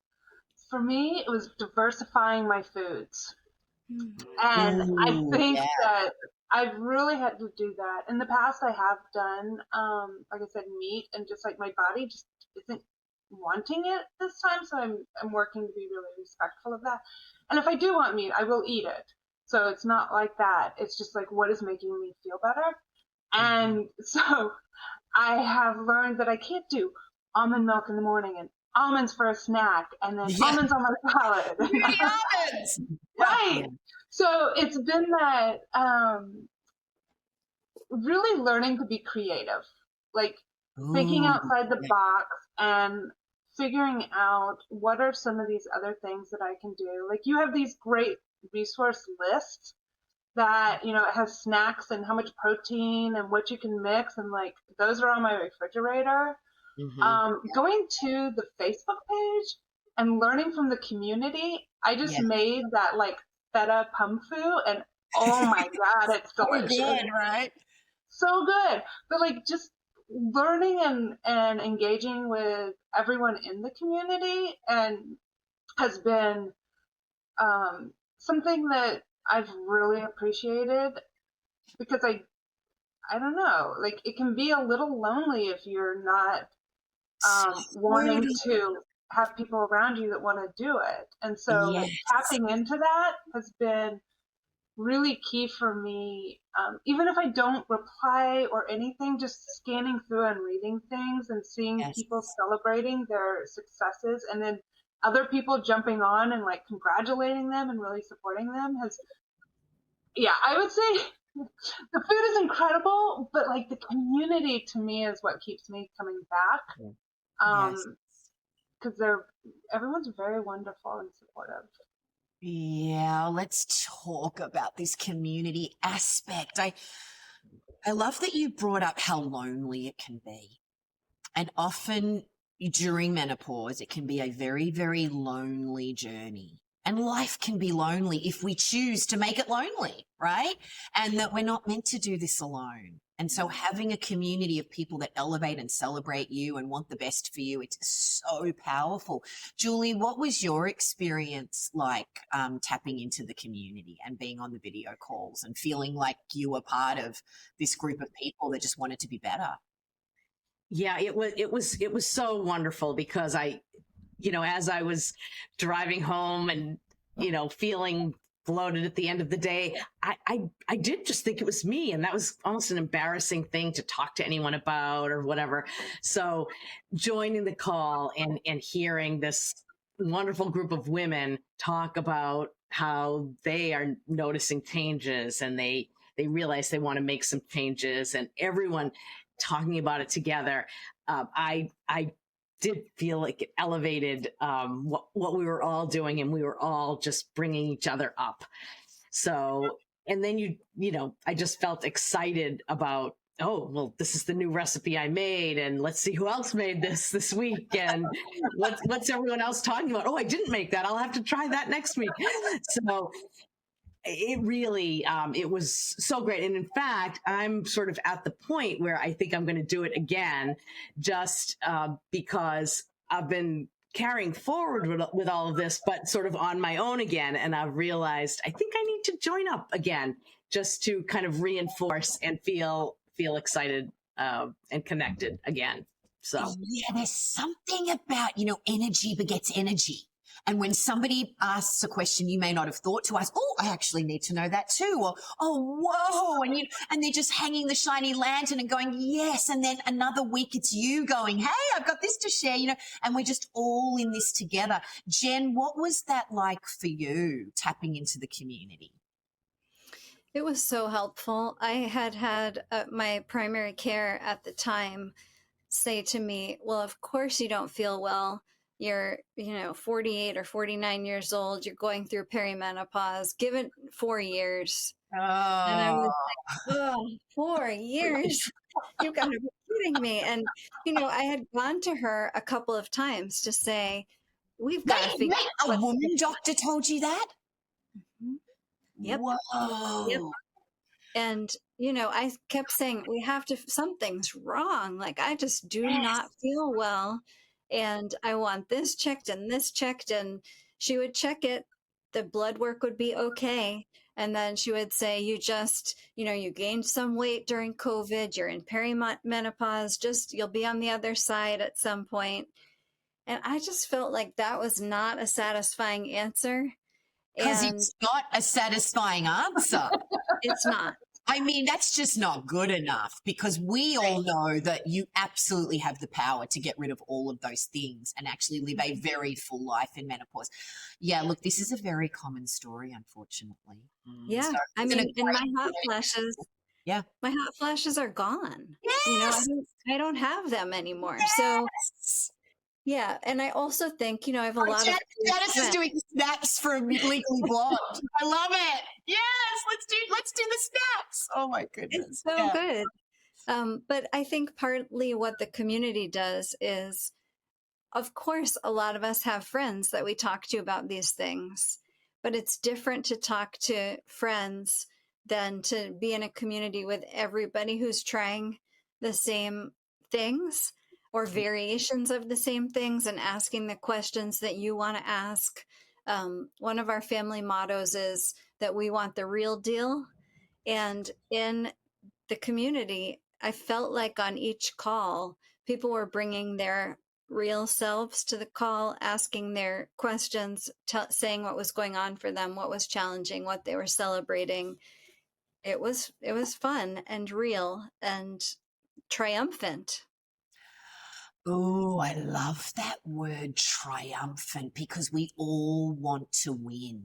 for me, it was diversifying my foods. And I think that I've really had to do that. In the past, I have done, like I said, meat, and just like my body just isn't wanting it this time. So I'm working to be really respectful of that. And if I do want meat, I will eat it. So it's not like that. It's just like, what is making me feel better? And so I have learned that I can't do almond milk in the morning and almonds for a snack and then almonds on my salad. Almonds! Right. So it's been that really learning to be creative, like thinking outside the box and figuring out what are some of these other things that I can do. Like you have these great resource lists that, you know, it has snacks and how much protein and what you can mix. And like, those are on my refrigerator. Going to the Facebook page and learning from the community, I just made that like feta pumfu and oh my God, it's delicious. So good, right? So good. But like just learning and engaging with everyone in the community and has been something that I've really appreciated because I don't know, like it can be a little lonely if you're not wanting to have people around you that want to do it. And so tapping into that has been really key for me. Even if I don't reply or anything, just scanning through and reading things and seeing people celebrating their successes and then other people jumping on and like congratulating them and really supporting them has, I would say the food is incredible, but like the community to me is what keeps me coming back. Because everyone's very wonderful and supportive. Yeah, let's talk about this community aspect. I love that you brought up how lonely it can be. And often during menopause, it can be a very, very lonely journey. And life can be lonely if we choose to make it lonely, right? And that we're not meant to do this alone. And so having a community of people that elevate and celebrate you and want the best for you, it's so powerful. Julie, what was your experience like tapping into the community and being on the video calls and feeling like you were part of this group of people that just wanted to be better? Yeah, it was so wonderful because as I was driving home and, feeling bloated at the end of the day, I did just think it was me. And that was almost an embarrassing thing to talk to anyone about or whatever. So joining the call and hearing this wonderful group of women talk about how they are noticing changes and they realize they want to make some changes and everyone talking about it together, I did feel like it elevated what we were all doing, and we were all just bringing each other up. So, and then I just felt excited about, oh, well, this is the new recipe I made, and let's see who else made this week, and what's everyone else talking about? Oh, I didn't make that. I'll have to try that next week. So it really, it was so great. And in fact, I'm sort of at the point where I think I'm going to do it again, just because I've been carrying forward with all of this, but sort of on my own again. And I've realized I think I need to join up again just to kind of reinforce and feel excited and connected again. So yeah, there's something about, energy begets energy. And when somebody asks a question you may not have thought to ask, oh, I actually need to know that too. Or, oh, whoa. And they're just hanging the shiny lantern and going, yes. And then another week it's you going, hey, I've got this to share, and we're just all in this together. Jen, what was that like for you, tapping into the community? It was so helpful. I had my primary care at the time say to me, well, of course you don't feel well you're, 48 or 49 years old, you're going through perimenopause, give it 4 years. And I Oh, was like, oh, 4 years. You gotta be kidding me. And, I had gone to her a couple of times to say, we've got to figure wait, out a what's woman doctor told you that? Mhm. Yep. Yep. Whoa. And, I kept saying, something's wrong. Like, I just do Yes. not feel well. And I want this checked and this checked. And she would check it. The blood work would be okay. And then she would say, you just, you gained some weight during COVID. You're in perimenopause. You'll be on the other side at some point. And I just felt like that was not a satisfying answer. Because And it's not a satisfying answer. it's not. I mean, that's just not good enough, because we all know that you absolutely have the power to get rid of all of those things and actually live a very full life in menopause. Yeah, look, this is a very common story, unfortunately. Yeah. So I it's been a mean, and great Yeah. my hot flashes are gone. Yes. I don't have them anymore. So Yes. yeah. And I also think, I have a Oh, lot of Janice is friends. doing snaps from Legally Blonde. I love it. Yes, let's do the snaps. Oh my goodness. It's so Yeah. good. But I think partly what the community does is, of course, a lot of us have friends that we talk to about these things, but it's different to talk to friends than to be in a community with everybody who's trying the same things or variations of the same things and asking the questions that you want to ask. One of our family mottos is that we want the real deal. And in the community, I felt like on each call, people were bringing their real selves to the call, asking their questions, saying what was going on for them, what was challenging, what they were celebrating. It was fun and real and triumphant. Oh, I love that word triumphant, because we all want to win.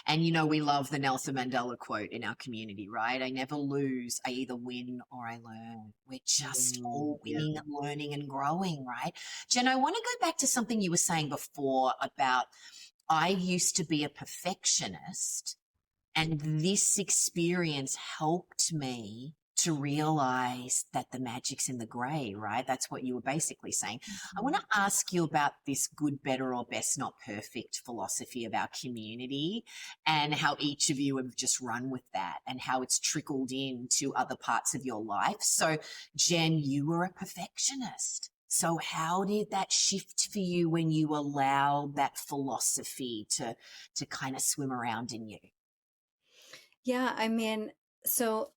And we love the Nelson Mandela quote in our community, right? I never lose. I either win or I learn. We're just all winning and learning and growing, right? Jen, I want to go back to something you were saying before about, I used to be a perfectionist, and this experience helped me to realize that the magic's in the gray, right? That's what you were basically saying. I want to ask you about this good, better, or best, not perfect philosophy of our community, and how each of you have just run with that and how it's trickled into other parts of your life. So, Jen, you were a perfectionist. So how did that shift for you when you allowed that philosophy to kind of swim around in you? Yeah, I mean, so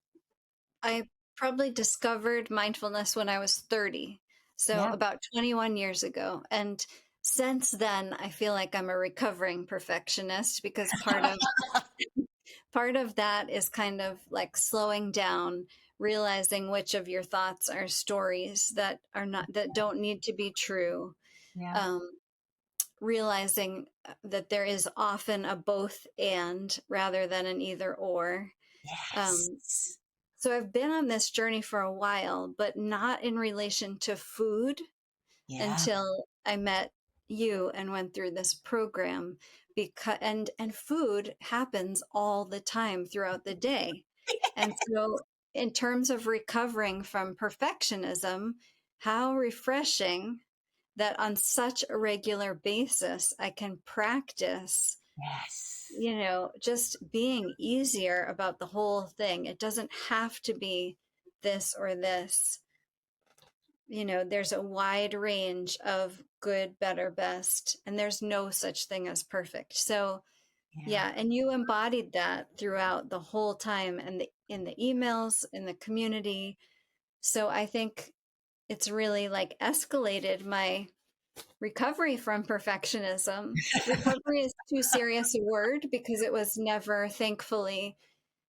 I probably discovered mindfulness when I was 30. So Yeah. about 21 years ago. And since then, I feel like I'm a recovering perfectionist because part of that is kind of like slowing down, realizing which of your thoughts are stories that don't need to be true. Yeah. Um, realizing that there is often a both and rather than an either or. Yes. So I've been on this journey for a while, but not in relation to food until I met you and went through this program, because and food happens all the time throughout the day. And so in terms of recovering from perfectionism, how refreshing that on such a regular basis I can practice Yes. just being easier about the whole thing. It doesn't have to be this or this. There's a wide range of good, better, best, and there's no such thing as perfect. So, yeah, and you embodied that throughout the whole time, and in the emails, in the community. So I think it's really like escalated my recovery from perfectionism. Recovery is too serious a word because it was never, thankfully,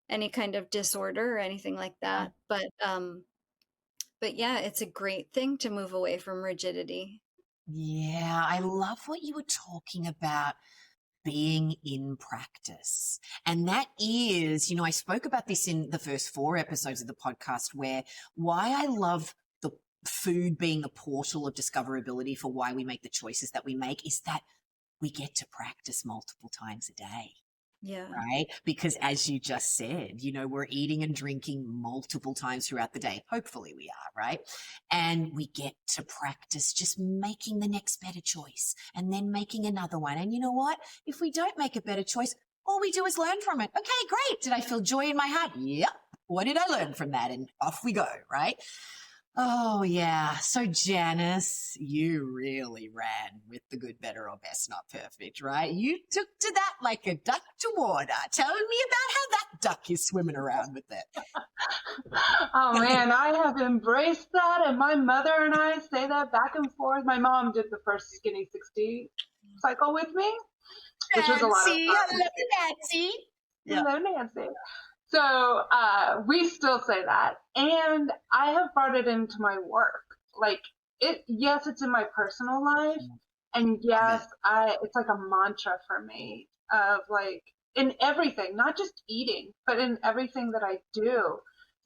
any kind of disorder or anything like that. But yeah, it's a great thing to move away from rigidity. Yeah, I love what you were talking about, being in practice. And that is, I spoke about this in the first 4 episodes of the podcast, where why I love food being the portal of discoverability for why we make the choices that we make is that we get to practice multiple times a day. Yeah. Right? Because as you just said, we're eating and drinking multiple times throughout the day. Hopefully we are, right? And we get to practice just making the next better choice and then making another one. And you know what? If we don't make a better choice, all we do is learn from it. Okay, great. Did I feel joy in my heart? Yep. What did I learn from that? And off we go, right? Oh, yeah. So, Janis, you really ran with the good, better, or best, not perfect, right? You took to that like a duck to water. Tell me about how that duck is swimming around with it. Oh, man, I have embraced that, and my mother and I say that back and forth. My mom did the first Skinny 60 cycle with me, which was a lot of fun. Hello, Nancy. Hello, Nancy. So we still say that, and I have brought it into my work. Like yes, it's in my personal life, and yes, it's like a mantra for me of like in everything, not just eating, but in everything that I do.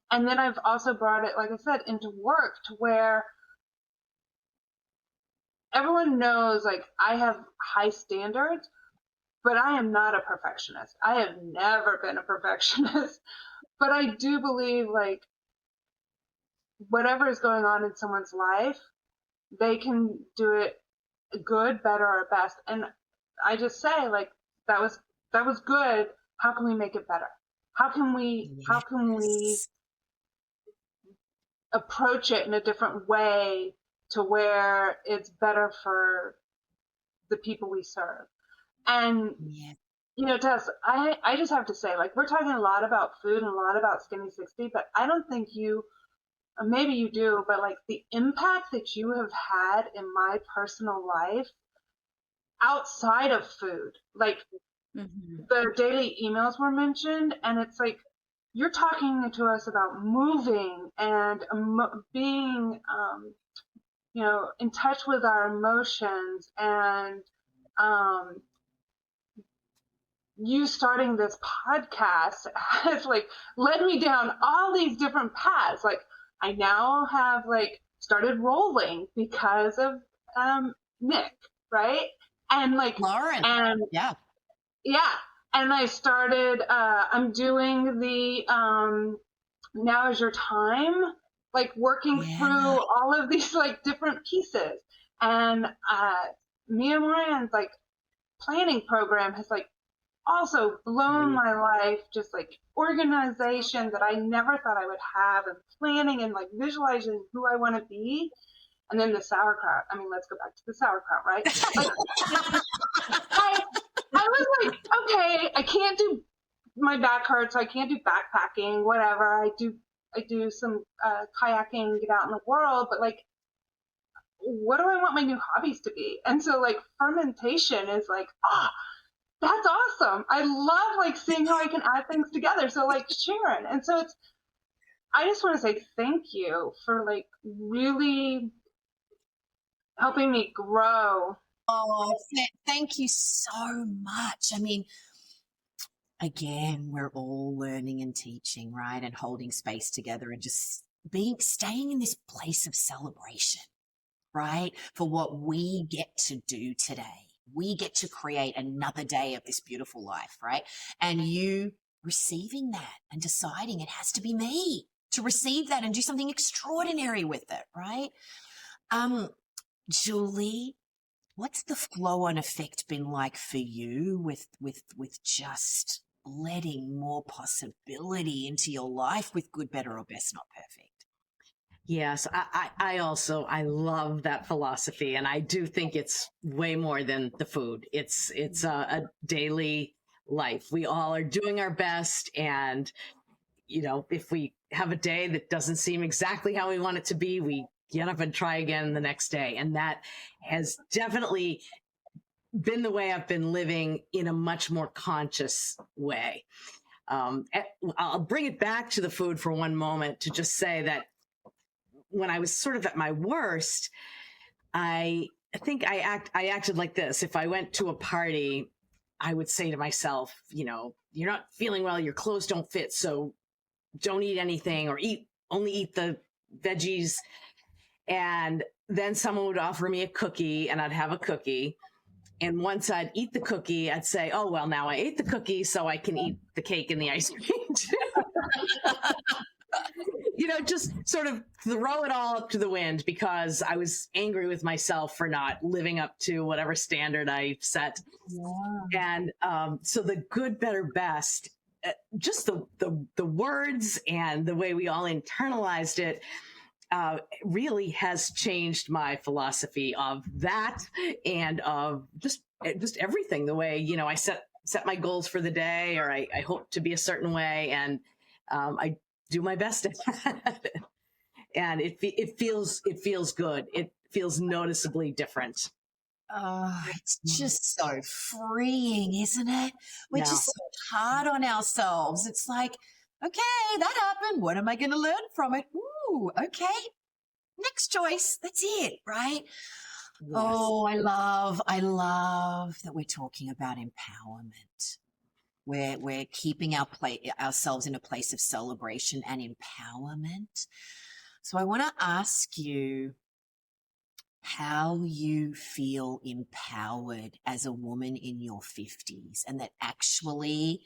And then I've also brought it, like I said, into work to where everyone knows like I have high standards. But I am not a perfectionist. I have never been a perfectionist. But I do believe like whatever is going on in someone's life, they can do it good, better, or best. And I just say like that was good. How can we make it better? How can we approach it in a different way to where it's better for the people we serve? And Tess, I just have to say, like, we're talking a lot about food and a lot about Skinny 60, but I don't think maybe you do, but like the impact that you have had in my personal life outside of food, like the daily emails were mentioned, and it's like, you're talking to us about moving and being, in touch with our emotions, and, you starting this podcast has like led me down all these different paths. Like I now have like started rolling because of Nick, right? And like Lauren. And yeah. And I started I'm doing the Now Is Your Time, like working through all of these like different pieces. And Mia Moran's like planning program has like also blown my life, just like organization that I never thought I would have, and planning and like visualizing who I want to be. And then the sauerkraut. I mean, let's go back to the sauerkraut, right? Like, I was like, okay, I can't do, my back hurts, so I can't do backpacking, whatever. I do some kayaking, get out in the world, but like, what do I want my new hobbies to be? And so like fermentation is like, that's awesome. I love like seeing how I can add things together. So like Sharon. And so I just want to say thank you for like really helping me grow. Oh, thank you so much. I mean, again, we're all learning and teaching, right? And holding space together and just staying in this place of celebration, right? For what we get to do today. We get to create another day of this beautiful life, right? And you receiving that and deciding it has to be me to receive that and do something extraordinary with it, right? Julie, what's the flow-on effect been like for you with just letting more possibility into your life with good, better, or best, not perfect? Yes, I love that philosophy, and I do think it's way more than the food. It's a daily life. We all are doing our best, and if we have a day that doesn't seem exactly how we want it to be, we get up and try again the next day. And that has definitely been the way I've been living in a much more conscious way. I'll bring it back to the food for one moment to just say that when I was sort of at my worst, I think I acted like this. If I went to a party, I would say to myself, you're not feeling well, your clothes don't fit, so don't eat anything, or only eat the veggies. And then someone would offer me a cookie and I'd have a cookie. And once I'd eat the cookie, I'd say, oh, well, now I ate the cookie, so I can eat the cake and the ice cream too. Just sort of throw it all up to the wind because I was angry with myself for not living up to whatever standard I set. Yeah. And so the good, better, best, just the words and the way we all internalized it really has changed my philosophy of that and of just everything. The way, I set my goals for the day, or I hope to be a certain way, and I do my best at that. And it feels good. It feels noticeably different. Oh, it's just so freeing, isn't it? We're just so hard on ourselves. It's like, okay, that happened. What am I going to learn from it? Ooh, okay. Next choice. That's it, right? Yes. Oh, I love that we're talking about empowerment. We're keeping ourselves in a place of celebration and empowerment. So I want to ask you how you feel empowered as a woman in your 50s, and that actually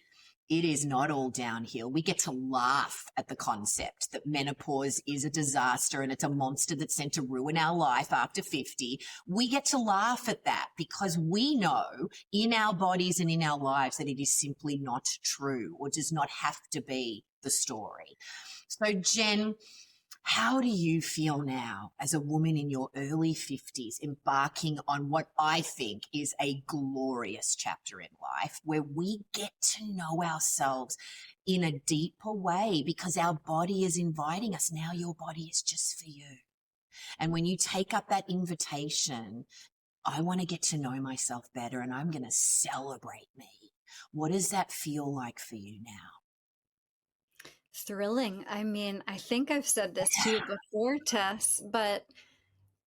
it is not all downhill. We get to laugh at the concept that menopause is a disaster and it's a monster that's sent to ruin our life after 50. We get to laugh at that because we know in our bodies and in our lives that it is simply not true, or does not have to be the story. So, Jen, how do you feel now as a woman in your early 50s, embarking on what I think is a glorious chapter in life, where we get to know ourselves in a deeper way because our body is inviting us? Now your body is just for you. And when you take up that invitation, I want to get to know myself better and I'm going to celebrate me. What does that feel like for you now? Thrilling. I mean, I think I've said this to you before, Tess, but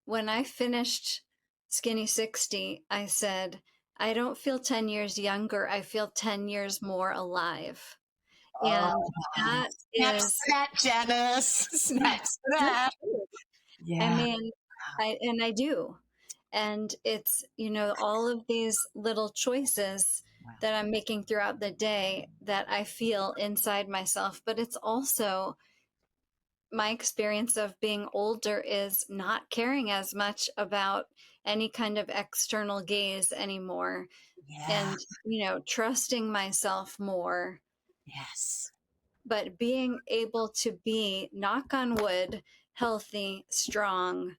when I finished Skinny 60, I said, I don't feel 10 years younger. I feel 10 years more alive. And that is that, Janis. Snaps that. Yeah. I mean, I do. And it's, all of these little choices that I'm making throughout the day that I feel inside myself. But it's also my experience of being older is not caring as much about any kind of external gaze anymore. Yeah. And, trusting myself more. Yes. But being able to be, knock on wood, healthy, strong,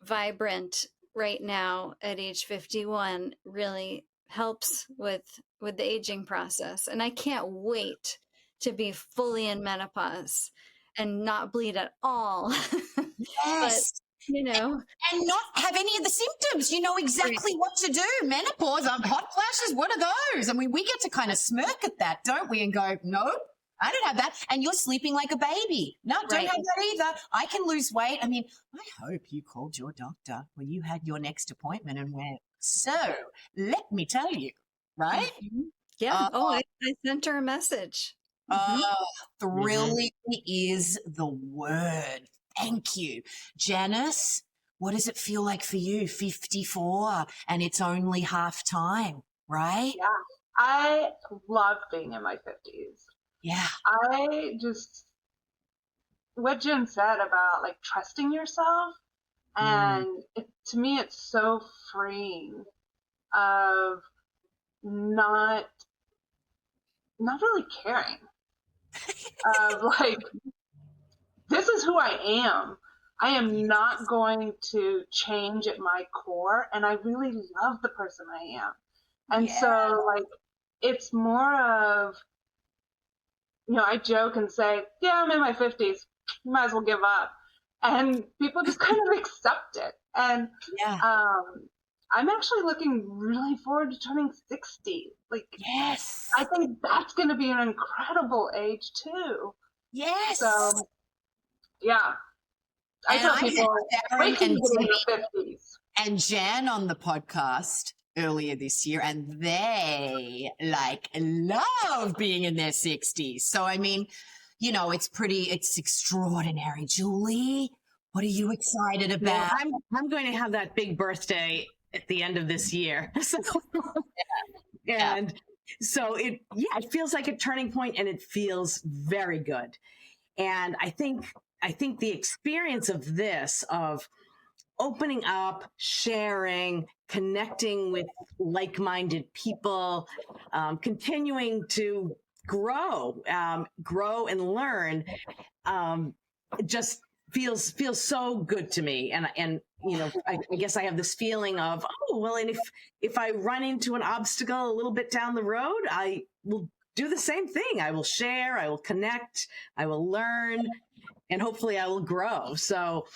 vibrant right now at age 51 really helps with the aging process. And I can't wait to be fully in menopause and not bleed at all. Yes. But, and not have any of the symptoms. You know exactly what to do. Menopause, hot flashes, what are those? I mean, we get to kind of smirk at that, don't we? And go, no, I don't have that. And you're sleeping like a baby. No, don't have that either. I can lose weight. I mean, I hope you called your doctor when you had your next appointment and went, so let me tell you, right? Mm-hmm. Yeah. I sent her a message. Thrilling is the word. Thank you. Janis, what does it feel like for you? 54 and it's only half time, right? Yeah. I love being in my 50s. Yeah. What Jen said about like trusting yourself, and to me it's so freeing of not really caring of like, this is who I am. I am not going to change at my core, and I really love the person I am. And so like it's more of, I joke and say, yeah, I'm in my 50s. You might as well give up. And people just kind of accept it. And I'm actually looking really forward to turning 60. Like, yes, I think that's going to be an incredible age too. Yes. So, yeah. I tell people, wait till you get in your 50s. And Jan on the podcast earlier this year, and they love being in their 60s. So, I mean, it's extraordinary. Julie, What are you excited Well, about? I'm going to have that big birthday at the end of this year. So, and so it feels like a turning point, and it feels very good. And I think the experience of this, of opening up, sharing, connecting with like-minded people, continuing to grow and learn, it just feels so good to me. And I guess I have this feeling of, oh well, and if I run into an obstacle a little bit down the road, I will do the same thing. I will share, I will connect, I will learn, and hopefully I will grow. So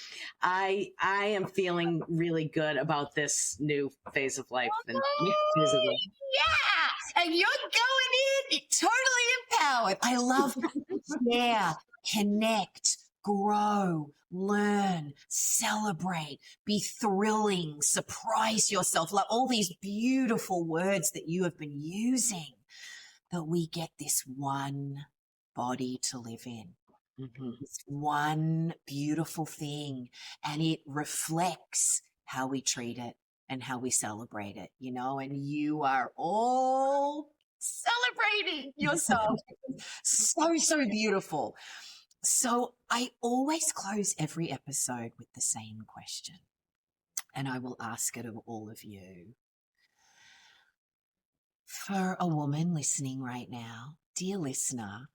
I am feeling really good about this new phase of life. And next phase of life. Yeah, and you're going in totally empowered. I love share, connect, grow, learn, celebrate, be thrilling, surprise yourself, like all these beautiful words that you have been using, that we get this one body to live in. Mm-hmm. It's one beautiful thing, and it reflects how we treat it and how we celebrate it, and you are all celebrating yourself. So beautiful. So I always close every episode with the same question, and I will ask it of all of you. For a woman listening right now, dear listener,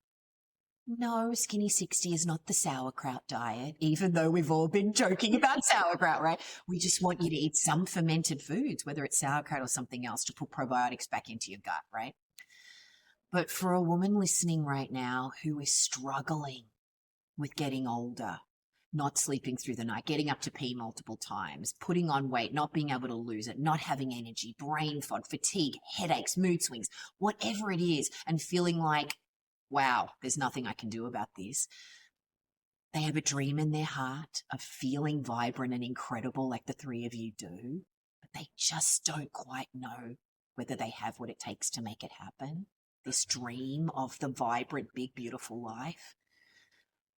no, Skinny 60 is not the sauerkraut diet, even though we've all been joking about sauerkraut, right? We just want you to eat some fermented foods, whether it's sauerkraut or something else, to put probiotics back into your gut, right? But for a woman listening right now who is struggling with getting older, not sleeping through the night, getting up to pee multiple times, putting on weight, not being able to lose it, not having energy, brain fog, fatigue, headaches, mood swings, whatever it is, and feeling like, wow, there's nothing I can do about this. They have a dream in their heart of feeling vibrant and incredible like the three of you do, but they just don't quite know whether they have what it takes to make it happen. This dream of the vibrant, big, beautiful life.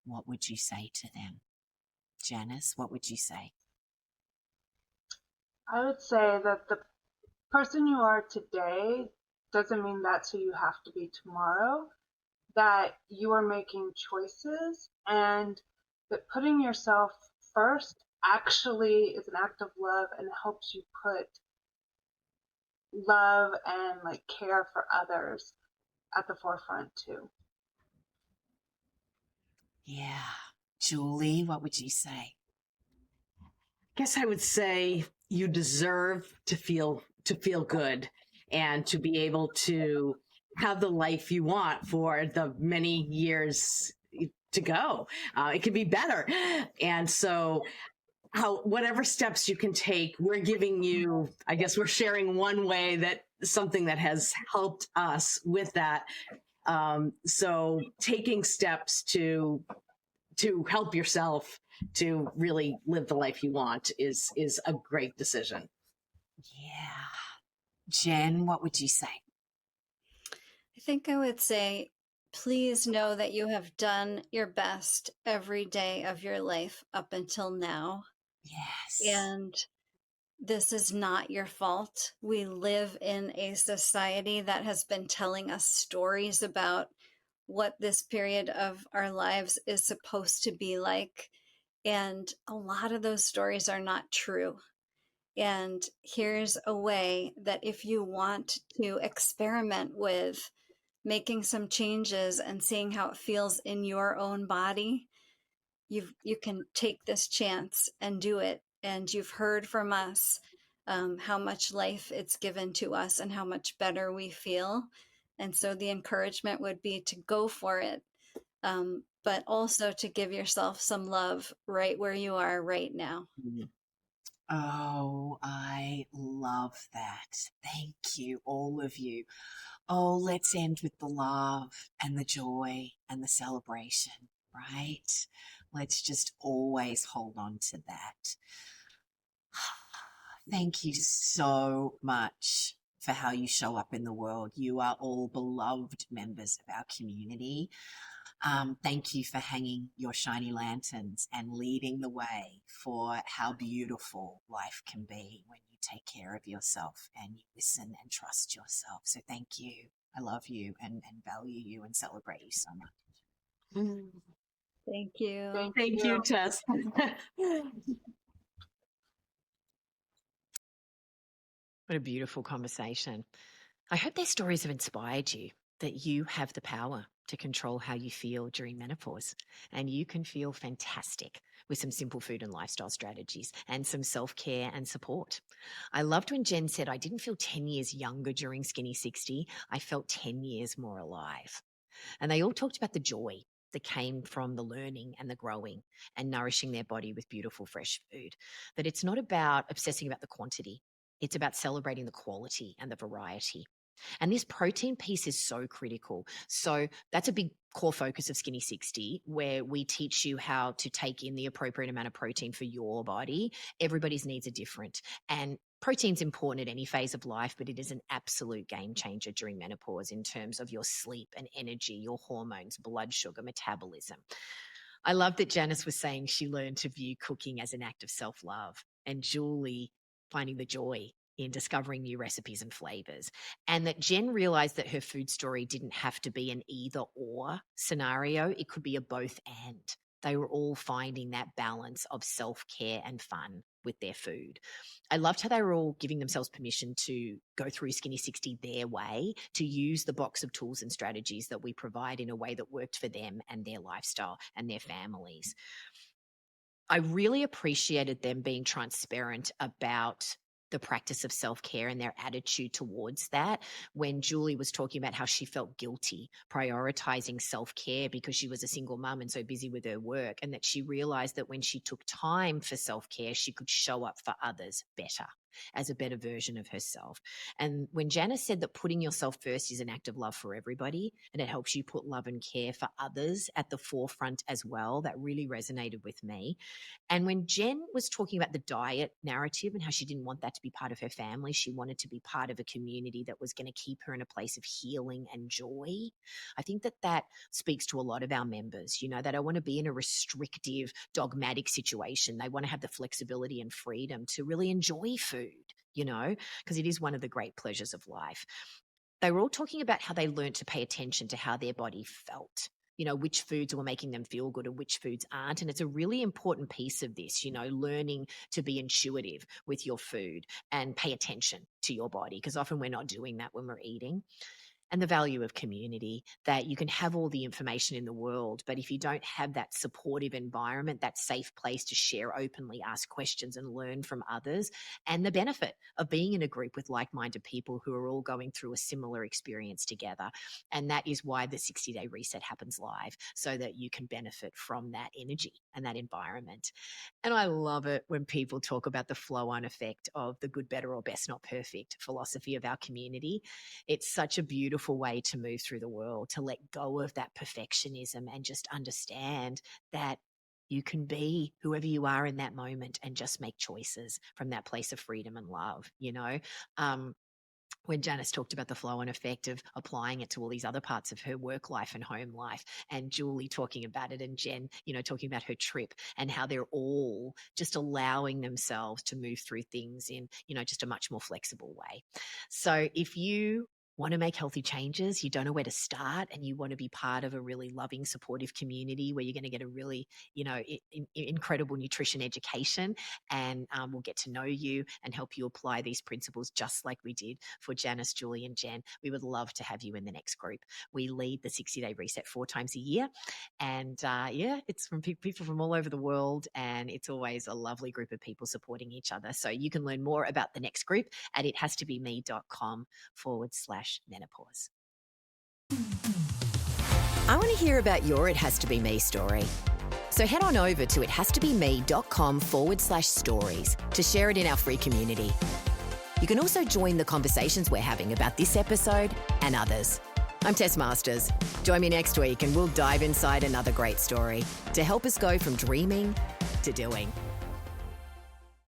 What would you say to them? Janis, what would you say? I would say that the person you are today doesn't mean that's who you have to be tomorrow, that you are making choices, and that putting yourself first actually is an act of love and helps you put love and like care for others at the forefront too. Yeah. Julie, what would you say? Guess I would say you deserve to feel good, and to be able to have the life you want for the many years to go. It could be better. And so whatever steps you can take, we're giving you, I guess we're sharing one way, that something that has helped us with that. So taking steps to help yourself to really live the life you want is a great decision. Yeah. Jen, what would you say? I think I would say, please know that you have done your best every day of your life up until now. Yes. And this is not your fault. We live in a society that has been telling us stories about what this period of our lives is supposed to be like. And a lot of those stories are not true. And here's a way that if you want to experiment with making some changes and seeing how it feels in your own body, you can take this chance and do it. And you've heard from us how much life it's given to us and how much better we feel. And so the encouragement would be to go for it, but also to give yourself some love right where you are right now. Oh, I love that. Thank you, all of you. Oh, let's end with the love and the joy and the celebration, right? Let's just always hold on to that. Thank you so much for how you show up in the world. You are all beloved members of our community. Thank you for hanging your shiny lanterns and leading the way for how beautiful life can be when you take care of yourself and you listen and trust yourself. So thank you. I love you and value you and celebrate you so much. Thank you. Thank you, Tess. What a beautiful conversation. I hope their stories have inspired you, that you have the power to control how you feel during menopause, and you can feel fantastic with some simple food and lifestyle strategies and some self-care and support. I loved when Jen said, I didn't feel 10 years younger during Skinny 60. I felt 10 years more alive. And they all talked about the joy that came from the learning and the growing and nourishing their body with beautiful, fresh food. That it's not about obsessing about the quantity. It's about celebrating the quality and the variety. And this protein piece is so critical. So that's a big core focus of Skinny 60, where we teach you how to take in the appropriate amount of protein for your body. Everybody's needs are different. And protein's important at any phase of life, but it is an absolute game changer during menopause in terms of your sleep and energy, your hormones, blood sugar, metabolism. I love that Janis was saying she learned to view cooking as an act of self-love, and Julie finding the joy in discovering new recipes and flavors. And that Jen realized that her food story didn't have to be an either or scenario. It could be a both and. They were all finding that balance of self-care and fun with their food. I loved how they were all giving themselves permission to go through Skinny 60 their way, to use the box of tools and strategies that we provide in a way that worked for them and their lifestyle and their families. I really appreciated them being transparent about the practice of self-care and their attitude towards that. When Julie was talking about how she felt guilty prioritizing self-care because she was a single mum and so busy with her work, and that she realized that when she took time for self-care, she could show up for others better, as a better version of herself. And when Janis said that putting yourself first is an act of love for everybody, and it helps you put love and care for others at the forefront as well, that really resonated with me. And when Jen was talking about the diet narrative and how she didn't want that to be part of her family, she wanted to be part of a community that was going to keep her in a place of healing and joy. I think that that speaks to a lot of our members, you know, they don't want to be in a restrictive, dogmatic situation. They want to have the flexibility and freedom to really enjoy food, you know, because it is one of the great pleasures of life. They were all talking about how they learned to pay attention to how their body felt, you know, which foods were making them feel good and which foods aren't. And it's a really important piece of this, you know, learning to be intuitive with your food and pay attention to your body, because often we're not doing that when we're eating. And the value of community, that you can have all the information in the world, but if you don't have that supportive environment, that safe place to share openly, ask questions and learn from others, and the benefit of being in a group with like-minded people who are all going through a similar experience together. And that is why the 60-day reset happens live, so that you can benefit from that energy and that environment. And I love it when people talk about the flow-on effect of the good, better, or best, not perfect philosophy of our community. It's such a beautiful way to move through the world, to let go of that perfectionism and just understand that you can be whoever you are in that moment and just make choices from that place of freedom and love, you know. When Janis talked about the flow-on effect of applying it to all these other parts of her work life and home life, and Julie talking about it, and Jen, you know, talking about her trip and how they're all just allowing themselves to move through things in, you know, just a much more flexible way. So if you want to make healthy changes, you don't know where to start, and you want to be part of a really loving, supportive community where you're going to get a really, you know, incredible nutrition education, and we'll get to know you and help you apply these principles just like we did for Janis, Julie, and Jen. We would love to have you in the next group. We lead the 60-day reset 4 times a year, and yeah, it's from people from all over the world, and it's always a lovely group of people supporting each other. So you can learn more about the next group at ithastobeme.com/menopause. I want to hear about your It Has to Be Me story. So head on over to ithastobeme.com/stories to share it in our free community. You can also join the conversations we're having about this episode and others. I'm Tess Masters. Join me next week and we'll dive inside another great story to help us go from dreaming to doing.